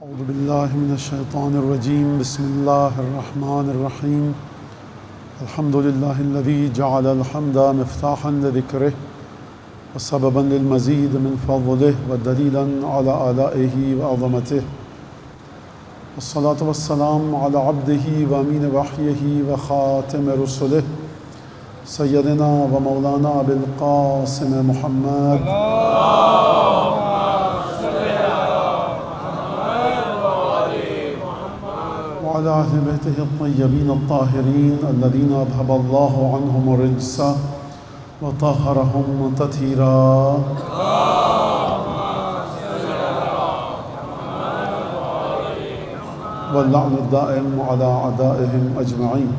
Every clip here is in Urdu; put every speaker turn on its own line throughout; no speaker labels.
اعوذ باللہ من الشیطان الرجیم بسم اللہ الرحمن الرحیم الحمد للہ الذی جعل الحمد مفتاحا لذکرہ وسببا للمزید من فضلہ ودلیلا علی آلائہ وعظمتہ والصلاة والسلام علی عبدہ وامین وحیہ وخاتم رسلہ سیدنا ومولانا بالقاسم محمد وعلى أهل بيته الطيبين الطاهرين الذين أذهب الله عنهم الرجس وطهرهم تطهيرا. واللعن الدائم على أعدائهم أجمعين.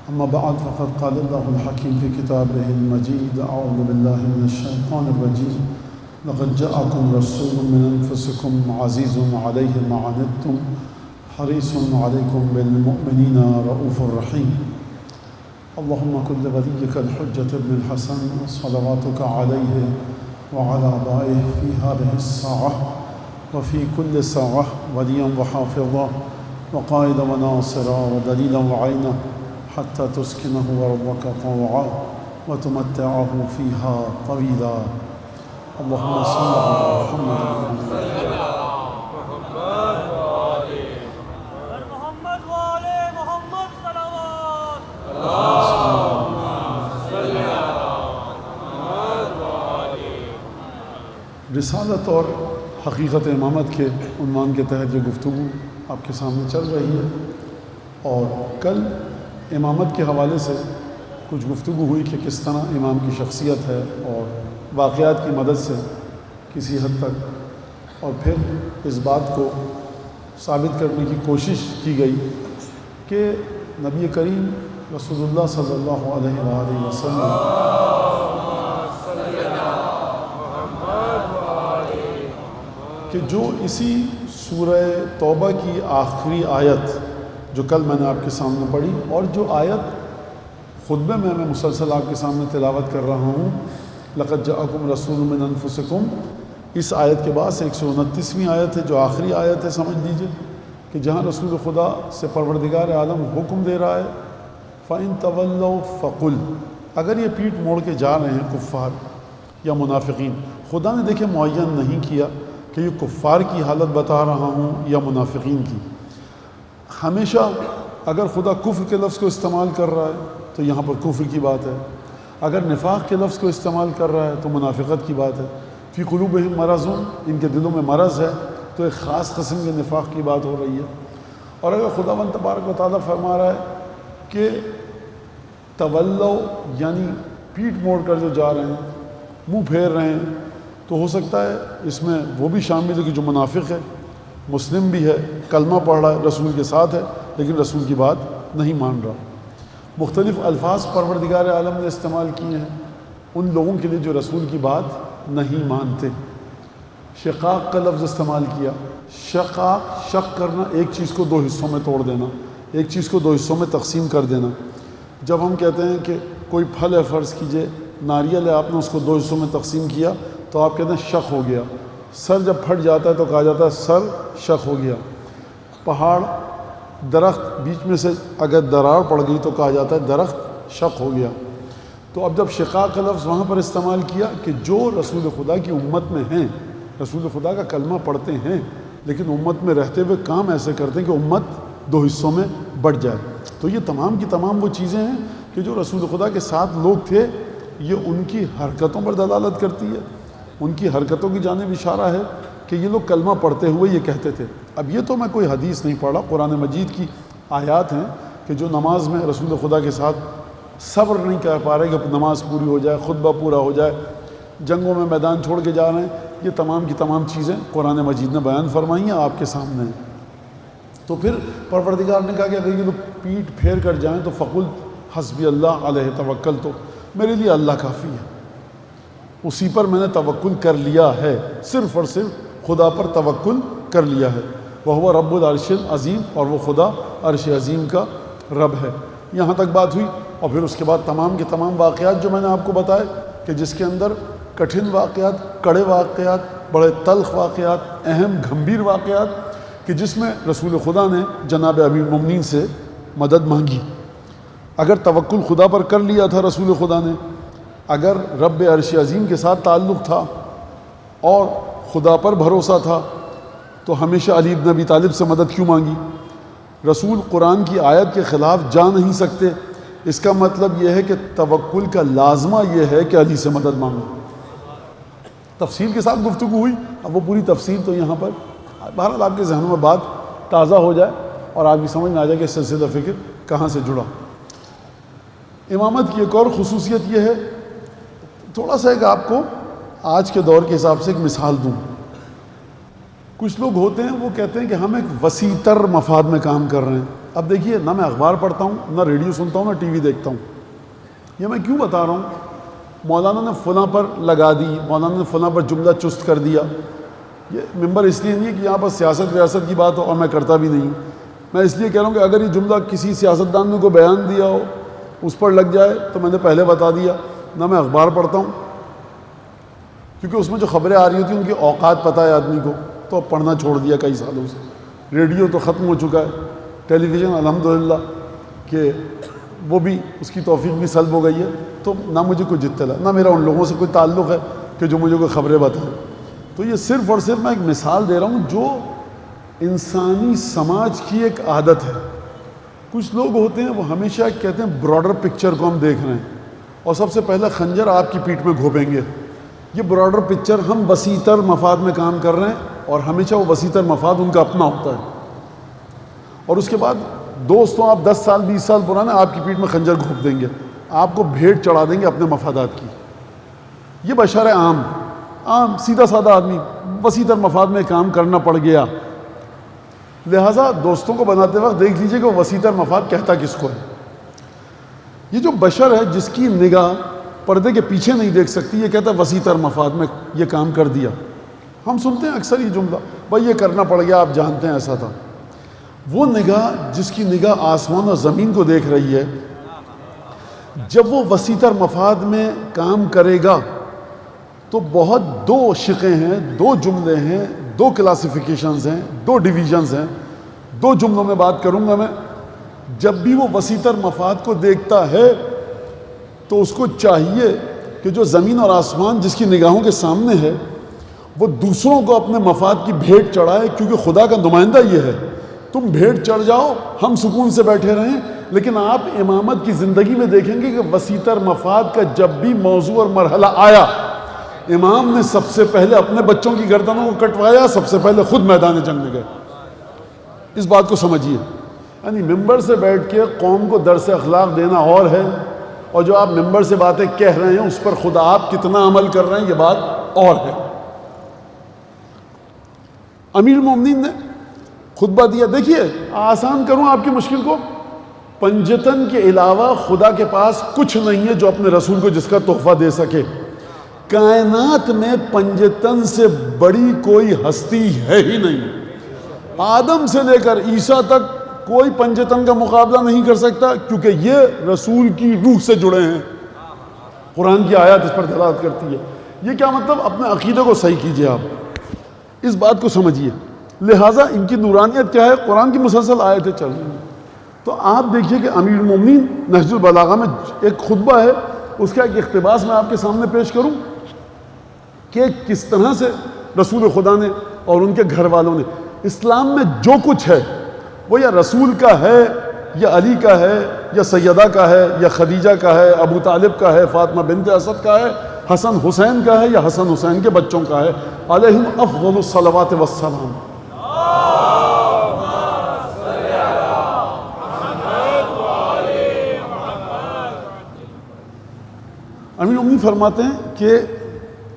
أما بعد فقد قال الله الحكيم في كتابه المجيد أعوذ بالله من الشيطان الرجيم لقد جاءكم رسول من أنفسكم عزيز عليه ما عنتم حريص عليكم بالمؤمنين رؤوف رحيم. اللهم كن لوليك الحجة ابن الحسن صلواتك عليه وعلى آبائه في هذه الساعة وفي كل ساعة وليا وحافظا وقائدا وناصرا ودليلا وعينا حتى تسكنه ربك طوعا وتمتعه فيها طويلا. اللهم صل على محمد رسالت اور حقیقت امامت کے عنوان کے تحت یہ گفتگو آپ کے سامنے چل رہی ہے. اور کل امامت کے حوالے سے کچھ گفتگو ہوئی کہ کس طرح امام کی شخصیت ہے اور واقعات کی مدد سے کسی حد تک، اور پھر اس بات کو ثابت کرنے کی کوشش کی گئی کہ نبی کریم رسول اللہ صلی اللہ علیہ وآلہ وسلم کہ جو اسی سورہ توبہ کی آخری آیت جو کل میں نے آپ کے سامنے پڑھی اور جو آیت خطبے میں مسلسل آپ کے سامنے تلاوت کر رہا ہوں، لقد جاءکم رسول من انفسکم، اس آیت کے بعد سے 129ویں آیت ہے جو آخری آیت ہے، سمجھ لیجئے کہ جہاں رسول خدا سے پروردگار عالم حکم دے رہا ہے فَإِن تَوَلَّوْا فَقُلْ، اگر یہ پیٹھ موڑ کے جا رہے ہیں کفار یا منافقین، خدا نے دیکھے معین نہیں کیا کہ یہ کفار کی حالت بتا رہا ہوں یا منافقین کی. ہمیشہ اگر خدا کفر کے لفظ کو استعمال کر رہا ہے تو یہاں پر کفر کی بات ہے، اگر نفاق کے لفظ کو استعمال کر رہا ہے تو منافقت کی بات ہے. فی قلوبہم مرض، ان کے دلوں میں مرض ہے تو ایک خاص قسم کے نفاق کی بات ہو رہی ہے. اور اگر خداوند تبارک و تعالیٰ فرما رہا ہے کہ تولو یعنی پیٹھ موڑ کر جو جا رہے ہیں، منہ پھیر رہے ہیں، تو ہو سکتا ہے اس میں وہ بھی شامل ہے کہ جو منافق ہے، مسلم بھی ہے، کلمہ پڑھ رہا ہے، رسول کے ساتھ ہے لیکن رسول کی بات نہیں مان رہا. مختلف الفاظ پروردگار عالم نے استعمال کیے ہیں ان لوگوں کے لیے جو رسول کی بات نہیں مانتے. شقاق کا لفظ استعمال کیا. شقاق، شق کرنا، ایک چیز کو دو حصوں میں توڑ دینا، ایک چیز کو دو حصوں میں تقسیم کر دینا. جب ہم کہتے ہیں کہ کوئی پھل ہے، فرض کیجئے ناریل ہے، آپ نے اس کو دو حصوں میں تقسیم کیا تو آپ کہتے ہیں شق ہو گیا. سر جب پھٹ جاتا ہے تو کہا جاتا ہے سر شق ہو گیا. پہاڑ، درخت، بیچ میں سے اگر درار پڑ گئی تو کہا جاتا ہے درخت شق ہو گیا. تو اب جب شقاق کا لفظ وہاں پر استعمال کیا کہ جو رسول خدا کی امت میں ہیں، رسول خدا کا کلمہ پڑھتے ہیں لیکن امت میں رہتے ہوئے کام ایسے کرتے ہیں کہ امت دو حصوں میں بٹ جائے، تو یہ تمام کی تمام وہ چیزیں ہیں کہ جو رسول خدا کے ساتھ لوگ تھے، یہ ان کی حرکتوں پر دلالت کرتی ہے، ان کی حرکتوں کی جانب اشارہ ہے کہ یہ لوگ کلمہ پڑھتے ہوئے یہ کہتے تھے. اب یہ تو میں کوئی حدیث نہیں پڑھا، قرآن مجید کی آیات ہیں کہ جو نماز میں رسول خدا کے ساتھ صبر نہیں کر پا رہے کہ نماز پوری ہو جائے، خطبہ پورا ہو جائے، جنگوں میں میدان چھوڑ کے جا رہے ہیں، یہ تمام کی تمام چیزیں قرآن مجید نے بیان فرمائی ہیں، آپ کے سامنے ہیں. تو پھر پروردگار نے کہا کہ اگر یہ لوگ پیٹھ پھیر کر جائیں تو فقل حسبی اللہ علیہ توکل، تو میرے لیے اللہ کافی ہے، اسی پر میں نے توکل کر لیا ہے، صرف اور صرف خدا پر توکل کر لیا ہے. وہو رب العرش العظیم، اور وہ خدا عرش عظیم کا رب ہے. یہاں تک بات ہوئی. اور پھر اس کے بعد تمام کے تمام واقعات جو میں نے آپ کو بتائے کہ جس کے اندر کٹھن واقعات، کڑے واقعات، بڑے تلخ واقعات، اہم گھمبیر واقعات، کہ جس میں رسول خدا نے جناب امیر المومنین سے مدد مانگی. اگر توکل خدا پر کر لیا تھا رسول خدا نے، اگر رب عرش عظیم کے ساتھ تعلق تھا اور خدا پر بھروسہ تھا، تو ہمیشہ علی بن ابی طالب سے مدد کیوں مانگی؟ رسول قرآن کی آیت کے خلاف جا نہیں سکتے، اس کا مطلب یہ ہے کہ توکل کا لازمہ یہ ہے کہ علی سے مدد مانگو. تفصیل کے ساتھ گفتگو ہوئی، اب وہ پوری تفصیل تو یہاں پر بہرحال آپ کے ذہنوں میں بات تازہ ہو جائے اور آپ کی سمجھ میں آ جائے کہ سلسلہ فکر کہاں سے جڑا. امامت کی ایک اور خصوصیت یہ ہے، تھوڑا سا ایک آپ کو آج کے دور کے حساب سے ایک مثال دوں. کچھ لوگ ہوتے ہیں وہ کہتے ہیں کہ ہم ایک وسیع تر مفاد میں کام کر رہے ہیں. اب دیکھیے، نہ میں اخبار پڑھتا ہوں، نہ ریڈیو سنتا ہوں، نہ ٹی وی دیکھتا ہوں. یہ میں کیوں بتا رہا ہوں؟ مولانا نے فلاں پر لگا دی، مولانا نے فلاں پر جملہ چست کر دیا. یہ ممبر اس لیے نہیں ہے کہ یہاں پر سیاست ریاست کی بات ہو، اور میں کرتا بھی نہیں. میں اس لیے کہہ رہا ہوں کہ اگر یہ جملہ کسی سیاستدان نے کو بیان دیا ہو، اس پر لگ جائے تو میں نے پہلے بتا دیا. نہ میں اخبار پڑھتا ہوں، کیونکہ اس میں جو خبریں آ رہی ہوتی ہیں ان کی اوقات پتہ ہے آدمی کو، تو پڑھنا چھوڑ دیا کئی سالوں سے. ریڈیو تو ختم ہو چکا ہے، ٹیلی ویژن الحمدللہ کہ وہ بھی اس کی توفیق بھی سلب ہو گئی ہے. تو نہ مجھے کوئی اطلاع، نہ میرا ان لوگوں سے کوئی تعلق ہے کہ جو مجھے کوئی خبریں بتائیں. تو یہ صرف اور صرف میں ایک مثال دے رہا ہوں جو انسانی سماج کی ایک عادت ہے. کچھ لوگ ہوتے ہیں وہ ہمیشہ کہتے ہیں براڈر پکچر کو ہم دیکھ رہے ہیں، اور سب سے پہلے خنجر آپ کی پیٹھ میں گھوپیں گے. یہ براڈر پکچر، ہم وسیع تر مفاد میں کام کر رہے ہیں اور ہمیشہ وہ وسیع تر مفاد ان کا اپنا ہوتا ہے. اور اس کے بعد دوستوں، آپ 10 سال 20 سال پرانے آپ کی پیٹھ میں خنجر گھونپ دیں گے، آپ کو بھیٹ چڑھا دیں گے اپنے مفادات کی. یہ بشر عام سیدھا سادہ آدمی وسیع تر مفاد میں کام کرنا پڑ گیا. لہٰذا دوستوں کو بناتے وقت دیکھ لیجئے کہ وہ وسیع تر مفاد کہتا کس کو ہے. یہ جو بشر ہے جس کی نگاہ پردے کے پیچھے نہیں دیکھ سکتی، یہ کہتا ہے وسیع تر مفاد میں یہ کام کر دیا. ہم سنتے ہیں اکثر یہ جملہ، بھائی یہ کرنا پڑ گیا، آپ جانتے ہیں ایسا تھا. وہ نگاہ جس کی نگاہ آسمان اور زمین کو دیکھ رہی ہے، جب وہ وسیع تر مفاد میں کام کرے گا تو بہت دو شقیں ہیں، دو جملے ہیں، دو کلاسیفیکیشنز ہیں، دو ڈویژنز ہیں. دو جملوں میں بات کروں گا میں. جب بھی وہ وسیع تر مفاد کو دیکھتا ہے تو اس کو چاہیے کہ جو زمین اور آسمان جس کی نگاہوں کے سامنے ہے، وہ دوسروں کو اپنے مفاد کی بھیٹ چڑھائے، کیونکہ خدا کا نمائندہ یہ ہے. تم بھیٹ چڑھ جاؤ، ہم سکون سے بیٹھے رہیں. لیکن آپ امامت کی زندگی میں دیکھیں گے کہ وسیع تر مفاد کا جب بھی موضوع اور مرحلہ آیا، امام نے سب سے پہلے اپنے بچوں کی گردنوں کو کٹوایا، سب سے پہلے خود میدان جنگ میں گئے. اس بات کو سمجھیے. یعنی ممبر سے بیٹھ کے قوم کو درس اخلاق دینا اور ہے، اور جو آپ ممبر سے باتیں کہہ رہے ہیں اس پر خدا آپ کتنا عمل کر رہے ہیں یہ بات اور ہے. امیر المومنین نے خطبہ دیا. دیکھیے آسان کروں آپ کی مشکل کو، پنجتن کے علاوہ خدا کے پاس کچھ نہیں ہے جو اپنے رسول کو جس کا تحفہ دے سکے. کائنات میں پنجتن سے بڑی کوئی ہستی ہے ہی نہیں. آدم سے لے کر عیسیٰ تک کوئی پنجتن کا مقابلہ نہیں کر سکتا، کیونکہ یہ رسول کی روح سے جڑے ہیں. قرآن کی آیات اس پر دلالت کرتی ہے. یہ کیا مطلب؟ اپنے عقیدے کو صحیح کیجئے، آپ اس بات کو سمجھیے. لہٰذا ان کی نورانیت کیا ہے؟ قرآن کی مسلسل آیتیں چل رہی ہیں. تو آپ دیکھیے کہ امیر المومنین نہج البلاغہ میں ایک خطبہ ہے، اس کا ایک اقتباس میں آپ کے سامنے پیش کروں کہ کس طرح سے رسول خدا نے اور ان کے گھر والوں نے اسلام میں جو کچھ ہے وہ یا رسول کا ہے، یا علی کا ہے، یا سیدہ کا ہے، یا خدیجہ کا ہے، ابو طالب کا ہے، فاطمہ بنت اسد کا ہے، حسن حسین کا ہے، یا حسن حسین کے بچوں کا ہے. علیہم افضل الصلوات والسلام. امیر المومنین فرماتے ہیں کہ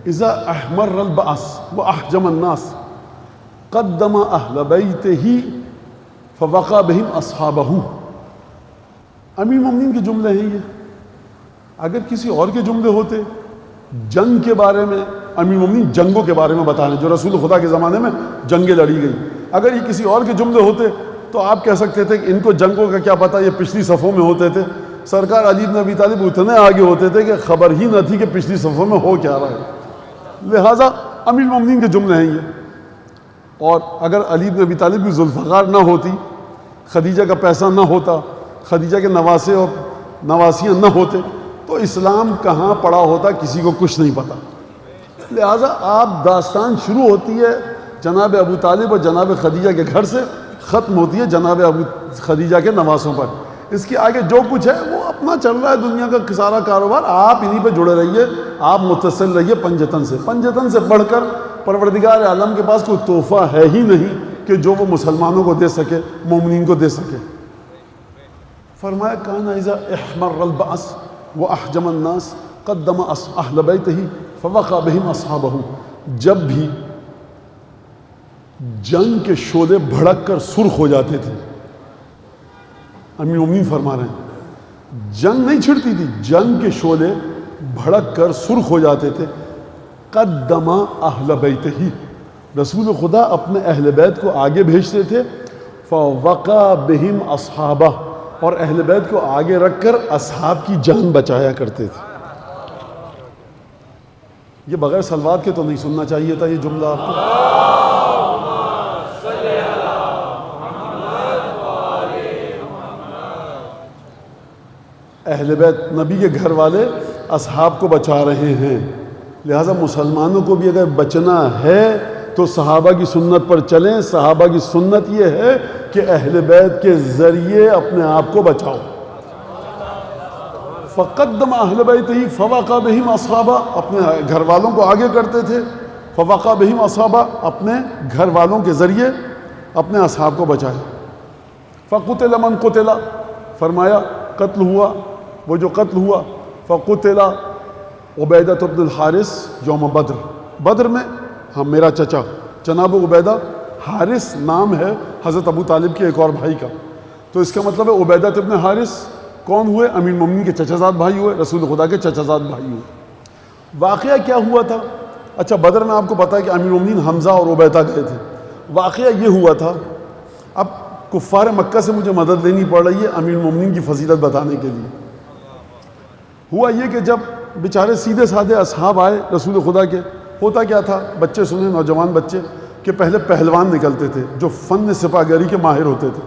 اذا احمر البأس واحجم الناس قدم اہل بیتہ فوقع بہم اصحابہ. امیر المومنین کے جملے ہیں یہ. اگر کسی اور کے جملے ہوتے جنگ کے بارے میں، امیر المومنین جنگوں کے بارے میں بتا رہے ہیں جو رسول خدا کے زمانے میں جنگیں لڑی گئی. اگر یہ کسی اور کے جملے ہوتے تو آپ کہہ سکتے تھے کہ ان کو جنگوں کا کیا پتہ، یہ پچھلی صفوں میں ہوتے تھے. سرکار علی بن ابی طالب اتنے آگے ہوتے تھے کہ خبر ہی نہ تھی کہ پچھلی صفوں میں ہو کیا رہا ہے. لہٰذا امیر المومنین کے جملے ہیں یہ. اور اگر علی بن ابی طالب کی ذوالفقار نہ ہوتی، خدیجہ کا پیسہ نہ ہوتا، خدیجہ کے نواسے اور نواسیاں نہ ہوتے، تو اسلام کہاں پڑا ہوتا کسی کو کچھ نہیں پتہ۔ لہٰذا آپ داستان شروع ہوتی ہے جناب ابو طالب اور جناب خدیجہ کے گھر سے، ختم ہوتی ہے جناب ابو خدیجہ کے نواسوں پر۔ اس کے آگے جو کچھ ہے وہ اپنا چل رہا ہے دنیا کا سارا کاروبار، آپ انہی پہ جڑے رہیے، آپ متصل رہیے پنجتن سے۔ پنجتن سے بڑھ کر پروردگار عالم کے پاس کوئی تحفہ ہے ہی نہیں کہ جو وہ مسلمانوں کو دے سکے، مومنین کو دے سکے۔ فرمایا کان اذا احمر البأس واحجم الناس قدم اہل بیتہ فوقع بہم اصحابہ، جب بھی جنگ کے شعلے بھڑک کر سرخ ہو جاتے تھے، امیر المومنین فرما رہے ہیں جنگ نہیں چھڑتی تھی، جنگ کے شعلے بھڑک کر سرخ ہو جاتے تھے، قدم اہل بیتہ، رسول خدا اپنے اہل بیت کو آگے بھیجتے تھے، فوقع بہم اصحابہ، اور اہل بیت کو آگے رکھ کر اصحاب کی جان بچایا کرتے تھے۔ یہ بغیر صلوات کے تو نہیں سننا چاہیے تھا یہ جملہ آپ کو۔ اہل بیت نبی کے گھر والے اصحاب کو بچا رہے ہیں، لہٰذا مسلمانوں کو بھی اگر بچنا ہے تو صحابہ کی سنت پر چلیں۔ صحابہ کی سنت یہ ہے کہ اہل بیت کے ذریعے اپنے آپ کو بچاؤ۔ فقدم اہل بیتہ فوقع بہم اصحابہ، اپنے گھر والوں کو آگے کرتے تھے، فوقع بہم اصحابہ، اپنے گھر والوں کے ذریعے اپنے اصحاب کو بچائے۔ فقتل من قتل، فرمایا قتل ہوا وہ جو قتل ہوا، فقتل عبیدہ بن الحارث یوم بدر، بدر میں ہم میرا چچا جناب عبیدہ، حارث نام ہے حضرت ابو طالب کے ایک اور بھائی کا، تو اس کا مطلب ہے عبیدہ بن حارث کون ہوئے؟ امیر المومنین کے چچا زاد بھائی ہوئے، رسول خدا کے چچا زاد بھائی ہوئے۔ واقعہ کیا ہوا تھا؟ اچھا بدر میں آپ کو پتا ہے کہ امیر المومنین حمزہ اور عبیدہ گئے تھے۔ واقعہ یہ ہوا تھا، اب کفار مکہ سے مجھے مدد لینی پڑ رہی ہے امیر المومنین کی فضیلت بتانے کے لیے۔ ہوا یہ کہ جب بیچارے سیدھے سادھے اصحاب آئے رسول خدا کے، ہوتا کیا تھا، بچے سنیں، نوجوان بچے، کہ پہلے پہلوان نکلتے تھے جو فن سپاہ گری کے ماہر ہوتے تھے،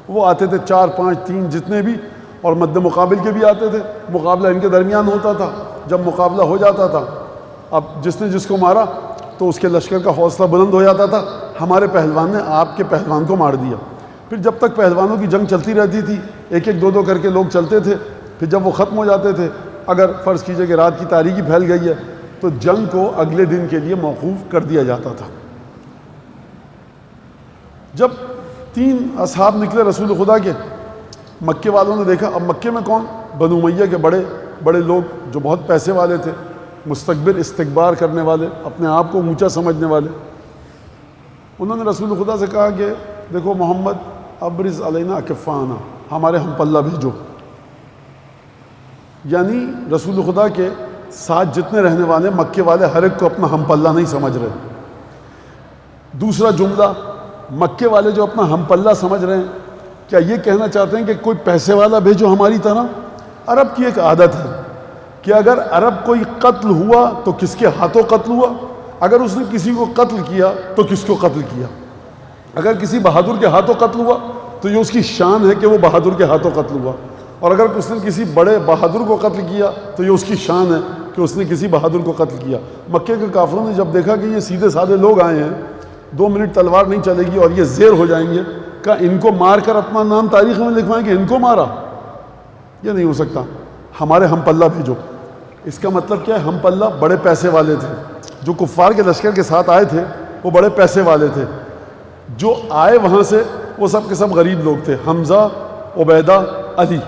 وہ آتے تھے 4 5 3 جتنے بھی، اور مد مقابل کے بھی آتے تھے، مقابلہ ان کے درمیان ہوتا تھا۔ جب مقابلہ ہو جاتا تھا، اب جس نے جس کو مارا تو اس کے لشکر کا حوصلہ بلند ہو جاتا تھا، ہمارے پہلوان نے آپ کے پہلوان کو مار دیا۔ پھر جب تک پہلوانوں کی جنگ چلتی رہتی تھی، ایک ایک 2 2 کر کے لوگ چلتے تھے، پھر جب وہ ختم ہو جاتے تھے، اگر فرض کیجئے کہ رات کی تاریکی پھیل گئی ہے تو جنگ کو اگلے دن کے لیے موقوف کر دیا جاتا تھا۔ جب 3 اصحاب نکلے رسول خدا کے، مکے والوں نے دیکھا، اب مکے میں کون؟ بنو امیہ کے بڑے بڑے لوگ جو بہت پیسے والے تھے، مستکبر استکبار کرنے والے، اپنے آپ کو اونچا سمجھنے والے، انہوں نے رسول خدا سے کہا کہ دیکھو محمد ابرز علینا اکفانا، ہمارے ہم پلہ بھیجو۔ یعنی رسول خدا کے ساتھ جتنے رہنے والے مکے والے ہر ایک کو اپنا ہم پلہ نہیں سمجھ رہے۔ دوسرا جملہ، مکے والے جو اپنا ہم پلہ سمجھ رہے ہیں، کیا یہ کہنا چاہتے ہیں کہ کوئی پیسے والا بھیجو ہماری طرح؟ عرب کی ایک عادت ہے کہ اگر عرب کوئی قتل ہوا تو کس کے ہاتھوں قتل ہوا، اگر اس نے کسی کو قتل کیا تو کس کو قتل کیا۔ اگر کسی بہادر کے ہاتھوں قتل ہوا تو یہ اس کی شان ہے کہ وہ بہادر کے ہاتھوں قتل ہوا، اور اگر اس نے کسی بڑے بہادر کو قتل کیا تو یہ اس کی شان ہے کہ اس نے کسی بہادر کو قتل کیا۔ مکے کے کافروں نے جب دیکھا کہ یہ سیدھے سادھے لوگ آئے ہیں، 2 منٹ تلوار نہیں چلے گی اور یہ زیر ہو جائیں گے، کہا ان کو مار کر اپنا نام تاریخ میں لکھوائیں کہ ان کو مارا، یہ نہیں ہو سکتا، ہمارے ہم پلہ بھیجو۔ اس کا مطلب کیا ہے؟ ہم پلہ بڑے پیسے والے تھے، جو کفار کے لشکر کے ساتھ آئے تھے وہ بڑے پیسے والے تھے، جو آئے وہاں سے وہ سب کے سب غریب لوگ تھے، حمزہ، عبیدہ، علی۔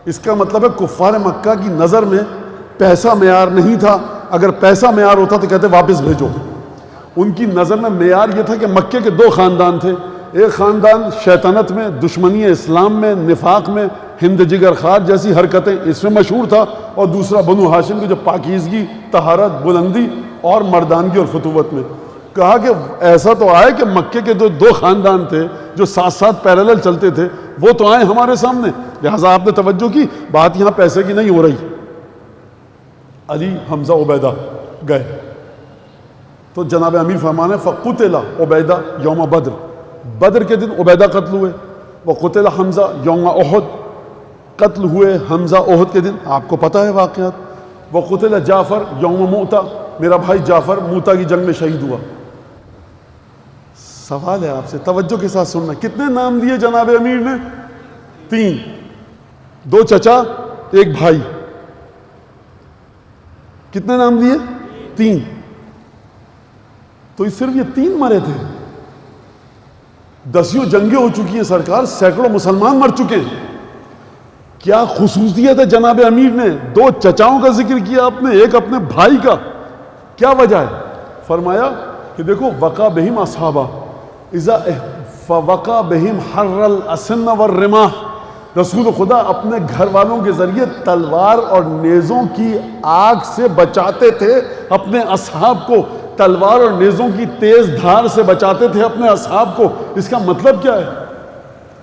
اس کا مطلب ہے کفار مکہ کی نظر میں پیسہ معیار نہیں تھا، اگر پیسہ معیار ہوتا تو کہتے واپس بھیجو۔ ان کی نظر میں معیار یہ تھا کہ مکے کے 2 خاندان تھے، ایک خاندان شیطنت میں، دشمنی اسلام میں، نفاق میں، ہند جگر خار جیسی حرکتیں اس میں مشہور تھا، اور دوسرا بنو ہاشم کی جو پاکیزگی، طہارت، بلندی اور مردانگی اور فتوت میں۔ کہا کہ ایسا تو آئے کہ مکے کے 2 خاندان تھے جو ساتھ ساتھ پیرالل چلتے تھے، وہ تو آئے ہمارے سامنے، لہٰذا آپ نے توجہ کی، بات یہاں پیسے کی نہیں ہو رہی۔ علی، حمزہ، عبیدہ گئے تو جناب امیر فرمانے فقتل عبیدہ یوم بدر، بدر کے دن عبیدہ قتل ہوئے، وقتل حمزہ یوم احد، قتل ہوئے حمزہ احد کے دن، آپ کو پتہ ہے واقعات، وقتل جعفر یوم موتا، میرا بھائی جعفر موتا کی جنگ میں شہید ہوا۔ سوال ہے آپ سے، توجہ کے ساتھ سننا، کتنے نام دیے جناب امیر نے؟ 3، 2 چچا 1 بھائی، کتنے نام دیے؟ 3۔ تو صرف یہ 3 مرے تھے؟ 10 جنگیں ہو چکی ہیں سرکار، سینکڑوں مسلمان مر چکے ہیں۔ کیا خصوصیت ہے جناب امیر نے 2 چچاؤں کا ذکر کیا آپ نے، 1 اپنے بھائی کا؟ کیا وجہ ہے؟ فرمایا کہ دیکھو وقع بہم اصحابہ اذا فوقع بہم حر الاسن والرماح، رسول خدا اپنے گھر والوں کے ذریعے تلوار اور نیزوں کی آگ سے بچاتے تھے اپنے اصحاب کو، تلوار اور نیزوں کی تیز دھار سے بچاتے تھے اپنے اصحاب کو۔ اس کا مطلب کیا ہے؟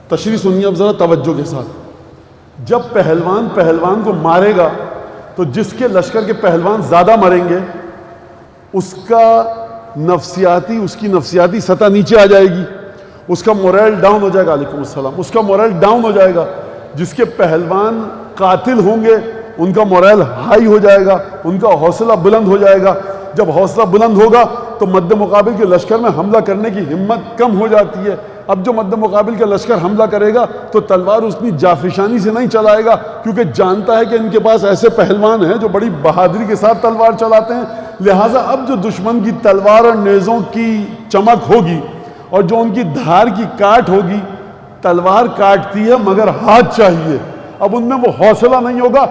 تشریح سنیے اب ذرا توجہ کے ساتھ۔ جب پہلوان کو مارے گا تو جس کے لشکر کے پہلوان زیادہ مریں گے اس کی نفسیاتی سطح نیچے آ جائے گی، اس کا مورل ڈاؤن ہو جائے گا۔ علیکم السلام۔ اس کا مورل ڈاؤن ہو جائے گا۔ جس کے پہلوان قاتل ہوں گے ان کا مورل ہائی ہو جائے گا، ان کا حوصلہ بلند ہو جائے گا۔ جب حوصلہ بلند ہوگا تو مد مقابل کے لشکر میں حملہ کرنے کی ہمت کم ہو جاتی ہے۔ اب جو مد مقابل کا لشکر حملہ کرے گا تو تلوار اتنی جافشانی سے نہیں چلائے گا، کیونکہ جانتا ہے کہ ان کے پاس ایسے پہلوان ہیں جو بڑی بہادری کے ساتھ تلوار چلاتے ہیں۔ لہٰذا اب جو دشمن کی تلوار اور نیزوں کی چمک ہوگی اور جو ان کی دھار کی کاٹ ہوگی، تلوار کاٹتی ہے مگر ہاتھ چاہیے، اب ان میں وہ حوصلہ نہیں ہوگا۔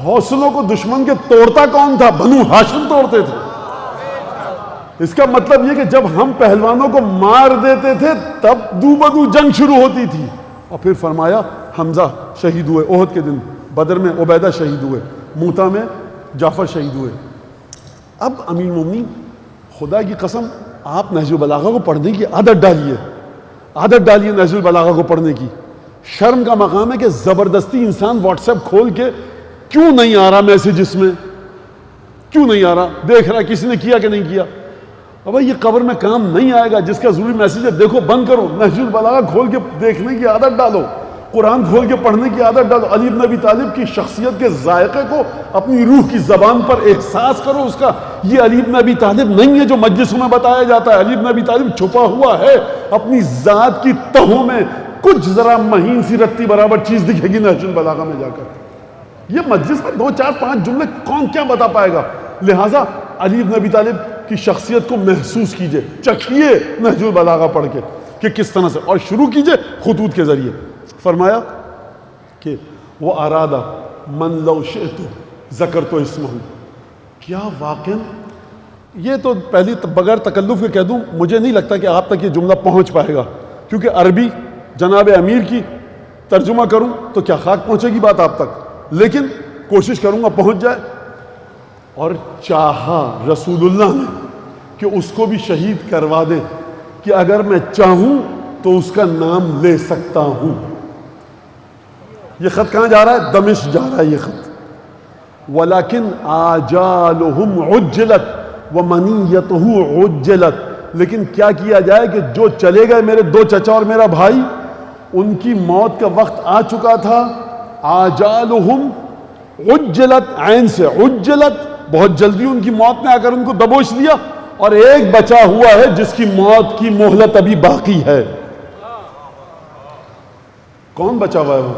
حوصلوں کو دشمن کے توڑتا کون تھا؟ بنو ہاشم توڑتے تھے۔ اس کا مطلب یہ کہ جب ہم پہلوانوں کو مار دیتے تھے تب دو بدو جنگ شروع ہوتی تھی۔ اور پھر فرمایا حمزہ شہید ہوئے احد کے دن، بدر میں عبیدہ شہید ہوئے، موتا میں جعفر شہید ہوئے۔ اب امیر المومنین خدا کی قسم آپ نہج البلاغہ کو پڑھنے کی عادت ڈالیے نہج البلاغہ کو پڑھنے کی۔ شرم کا مقام ہے کہ زبردستی انسان واٹس ایپ کھول کے کیوں نہیں آ رہا میسیجز میں، کیوں نہیں آ رہا، دیکھ رہا کسی نے کیا کہ نہیں کیا۔ اب یہ قبر میں کام نہیں آئے گا، جس کا ضروری میسیج ہے دیکھو بند کرو، نہج البلاغہ کھول کے دیکھنے کی عادت ڈالو، قرآن کھول کے پڑھنے کی عادت ڈالو، علی بن ابی طالب کی شخصیت کے ذائقے کو اپنی روح کی زبان پر احساس کرو اس کا۔ یہ علی بن ابی طالب نہیں ہے جو مجلسوں میں بتایا جاتا ہے، علی بن ابی طالب چھپا ہوا ہے اپنی ذات کی تہوں میں، کچھ ذرا مہین سی رتی برابر چیز دکھے گی نہج البلاغہ میں جا کر۔ یہ مجلس میں 2 4 5 جملے کون کیا بتا پائے گا؟ لہٰذا علی بن ابی طالب کی شخصیت کو محسوس کیجئے، چکھیے نہج البلاغہ پڑھ کے کہ کس طرح سے، اور شروع کیجئے خطوط کے ذریعے۔ فرمایا کہ وہ ارادہ من لو شئت ذکرت اسمہ، کیا واقعا یہ تو پہلی بغیر تکلف کے کہہ دوں، مجھے نہیں لگتا کہ آپ تک یہ جملہ پہنچ پائے گا، کیونکہ عربی جناب امیر کی ترجمہ کروں تو کیا خاک پہنچے گی بات آپ تک، لیکن کوشش کروں گا پہنچ جائے۔ اور چاہا رسول اللہ نے کہ اس کو بھی شہید کروا دے کہ اگر میں چاہوں تو اس کا نام لے سکتا ہوں۔ یہ خط کہاں جا رہا ہے؟ دمشق جا رہا ہے یہ خط۔ وَلَكِنْ آجَالُهُمْ عُجِّلَتْ وَمَنِيَّتُهُ عُجِّلَتْ، لیکن کیا کیا جائے کہ جو چلے گئے میرے 2 چچا اور میرا بھائی، ان کی موت کا وقت آ چکا تھا۔ آجالُهُمْ عُجِّلَتْ، عین سے عُجِّلَتْ، بہت جلدی ان کی موت نے آ کر ان کو دبوچ لیا، اور ایک بچا ہوا ہے جس کی موت کی مہلت ابھی باقی ہے۔ کون بچا ہوا ہے؟ وہ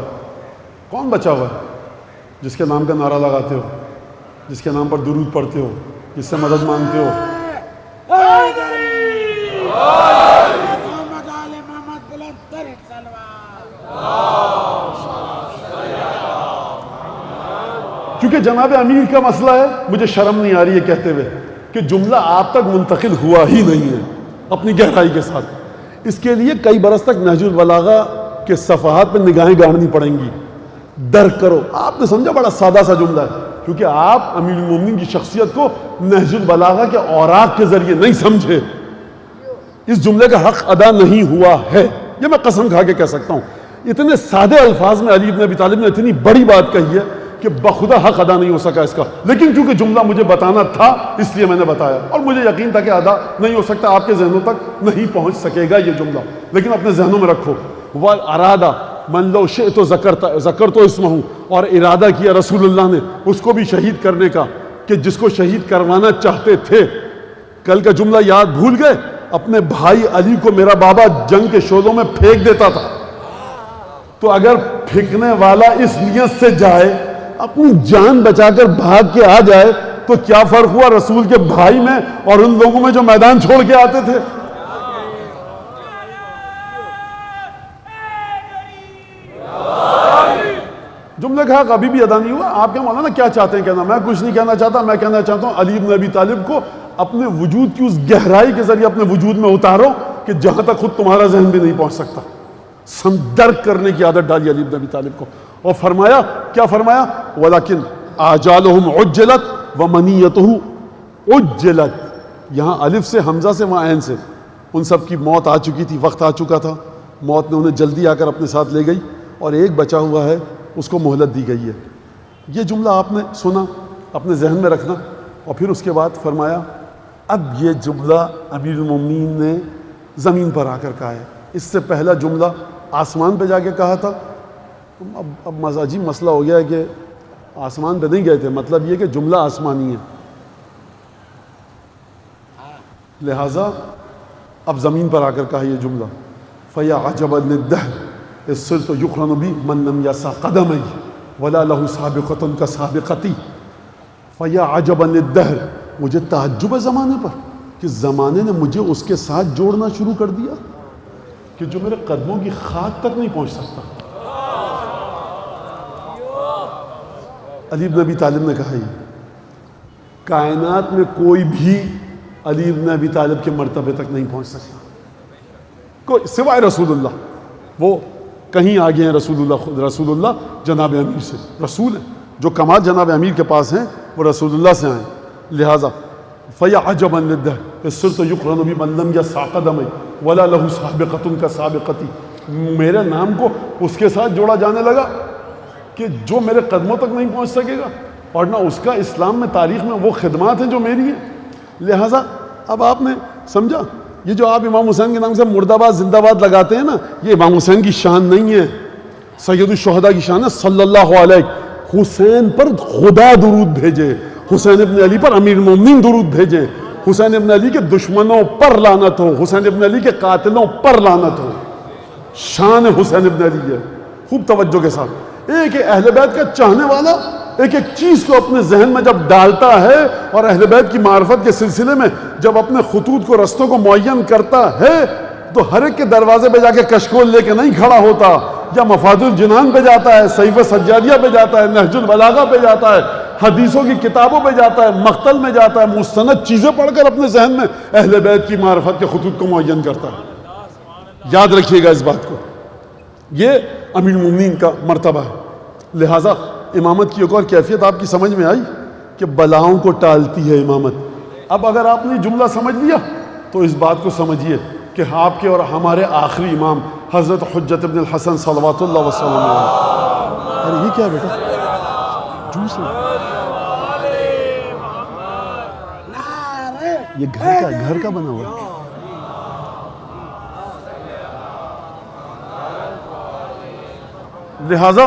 کون بچا ہوا ہے؟ جس کے نام کا نعرہ لگاتے ہو، جس کے نام پر درود پڑھتے ہو، جس سے مدد مانگتے ہو۔ کیونکہ جناب امیر کا مسئلہ ہے، مجھے شرم نہیں آ رہی ہے کہتے ہوئے کہ جملہ آپ تک منتقل ہوا ہی نہیں ہے اپنی گہرائی کے ساتھ۔ اس کے لیے کئی برس تک نہج البلاغہ کے صفحات پہ نگاہیں گاڑنی پڑیں گی۔ درک کرو، آپ نے سمجھا بڑا سادہ سا جملہ ہے، کیونکہ آپ امیر المومنین کی شخصیت کو نہج البلاغہ کے اوراق کے ذریعے نہیں سمجھے۔ اس جملے کا حق ادا نہیں ہوا ہے، یہ میں قسم کھا کے کہہ سکتا ہوں۔ اتنے سادے الفاظ میں علی بن ابی طالب نے اتنی بڑی بات کہی ہے، کہ بخدا حق ادا نہیں ہو سکا اس کا، لیکن کیونکہ جملہ مجھے بتانا تھا اس لیے میں نے بتایا، اور مجھے یقین تھا کہ ادا نہیں ہو سکتا، آپ کے ذہنوں تک نہیں پہنچ سکے گا یہ جملہ، لیکن اپنے ذہنوں میں رکھو۔ وَارَادَ مَن لَوْ شِئْتُ ذَكَرْتُ اسْمَهُ، اور ارادہ کیا رسول اللہ نے اس کو بھی شہید کرنے کا کہ جس کو شہید کروانا چاہتے تھے۔ کل کا جملہ یاد بھول گئے؟ اپنے بھائی علی کو میرا بابا جنگ کے شعلوں میں پھینک دیتا تھا، تو اگر پھینکنے والا اس نیت سے جائے اپنی جان بچا کر بھاگ کے آ جائے تو کیا فرق ہوا رسول کے بھائی میں اور ان لوگوں میں جو میدان چھوڑ کے آتے تھے؟ جملے کا حق ابھی بھی ادا نہیں ہوا۔ آپ کیا مولانا کیا چاہتے ہیں کہنا؟ میں کچھ نہیں کہنا چاہتا، میں کہنا چاہتا ہوں علی بن ابی طالب کو اپنے وجود کی اس گہرائی کے ذریعے اپنے وجود میں اتارو کہ جہاں تک خود تمہارا ذہن بھی نہیں پہنچ سکتا۔ درک کرنے کی عادت ڈالی علی بن ابی طالب کو، اور فرمایا کیا فرمایا؟ وَلَكِنْ آجَالُهُمْ عُجِّلَتْ وَمَنِيَّتُهُ عُجِّلَتْ، یہاں الف سے، حمزہ سے، وہاں عین سے، ان سب کی موت آ چکی تھی، وقت آ چکا تھا، موت نے انہیں جلدی آ کر اپنے ساتھ لے گئی، اور ایک بچا ہوا ہے اس کو مہلت دی گئی ہے۔ یہ جملہ آپ نے سنا، اپنے ذہن میں رکھنا، اور پھر اس کے بعد فرمایا اب یہ جملہ امیر المومنین نے زمین پر آ کر کہا ہے، اس سے پہلا جملہ آسمان پہ جا کے کہا تھا۔ اب عجیب مسئلہ ہو گیا ہے کہ آسمان پہ نہیں گئے تھے، مطلب یہ کہ جملہ آسمانی ہے، لہٰذا اب زمین پر آ کر کہا یہ جملہ فَيَا عَجَبًا لِلدَّهْرِ إِذْ صِرْتُ يُقْرَنُ بِي مَن لَّمْ يَسْعَ قَدَمَيْ وَلَا لَهُ سَابِقَةٌ كَسَابِقَتِي۔ فَيَا عَجَبًا لِلدَّهْرِ، مجھے تعجب ہے زمانے پر کہ زمانے نے مجھے اس کے ساتھ جوڑنا شروع کر دیا کہ جو میرے قدموں کی خاک تک نہیں پہنچ سکتا۔ علی بن ابی طالب نے کہا یہ کائنات میں کوئی بھی علی بن ابی طالب کے مرتبے تک نہیں پہنچ سکتا، کوئی سوائے رسول اللہ، وہ کہیں آگے ہیں رسول اللہ جناب امیر سے، رسول ہیں، جو کمال جناب امیر کے پاس ہیں وہ رسول اللہ سے آئیں، لہٰذا فَيَا عَجَبًا لِلدَّهْرِ إِذْ صِرْتُ يُقْرَنُ بِي مَن لَّمْ يَسْعَ قَدَمَيْ وَلَا لَهُ سَابِقَةٌ كَسَابِقَتِي، میرے نام کو اس کے ساتھ جوڑا جانے لگا کہ جو میرے قدموں تک نہیں پہنچ سکے گا، اور نہ اس کا اسلام میں تاریخ میں وہ خدمات ہیں جو میری ہیں۔ لہٰذا اب آپ نے سمجھا، یہ جو آپ امام حسین کے نام سے مرد آباد زندہ باد لگاتے ہیں نا، یہ امام حسین کی شان نہیں ہے، سید الشہداء کی شان ہے صلی اللہ علیہ۔ حسین پر خدا درود بھیجے، حسین ابن علی پر امیر المومنین درود بھیجیں، حسین ابن علی کے دشمنوں پر لعنت ہو، حسین ابن علی کے قاتلوں پر لعنت ہو، شان حسین ابن علی ہے۔ خوب توجہ کے ساتھ، ایک اہل بیت کا چاہنے والا ایک ایک چیز کو اپنے ذہن میں جب ڈالتا ہے اور اہل بیت کی معرفت کے سلسلے میں جب اپنے خطوط کو، رستوں کو معین کرتا ہے، تو ہر ایک کے دروازے پہ جا کے کشکول لے کے نہیں کھڑا ہوتا، یا مفاد الجنان پہ جاتا ہے، صحیفہ سجادیہ پہ جاتا ہے، نہج البلاغہ پہ جاتا ہے، حدیثوں کی کتابوں پہ جاتا ہے، مقتل میں جاتا ہے، مستند چیزیں پڑھ کر اپنے ذہن میں اہل بیت کی معرفت کے خطوط کو معین کرتا ہے۔ یاد رکھیے گا اس بات کو، یہ امیر المومنین کا مرتبہ ہے۔ لہٰذا امامت کی ایک اور کیفیت آپ کی سمجھ میں آئی کہ بلاؤں کو ٹالتی ہے امامت۔ اب اگر آپ نے جملہ سمجھ لیا تو اس بات کو سمجھیے کہ آپ کے اور ہمارے آخری امام حضرت حجت ابن الحسن صلوات اللہ وسلم علیہ۔ ارے یہ کیا بیٹا جوس ہے؟ یہ گھر کا بنا ہوا ہے۔ لہذا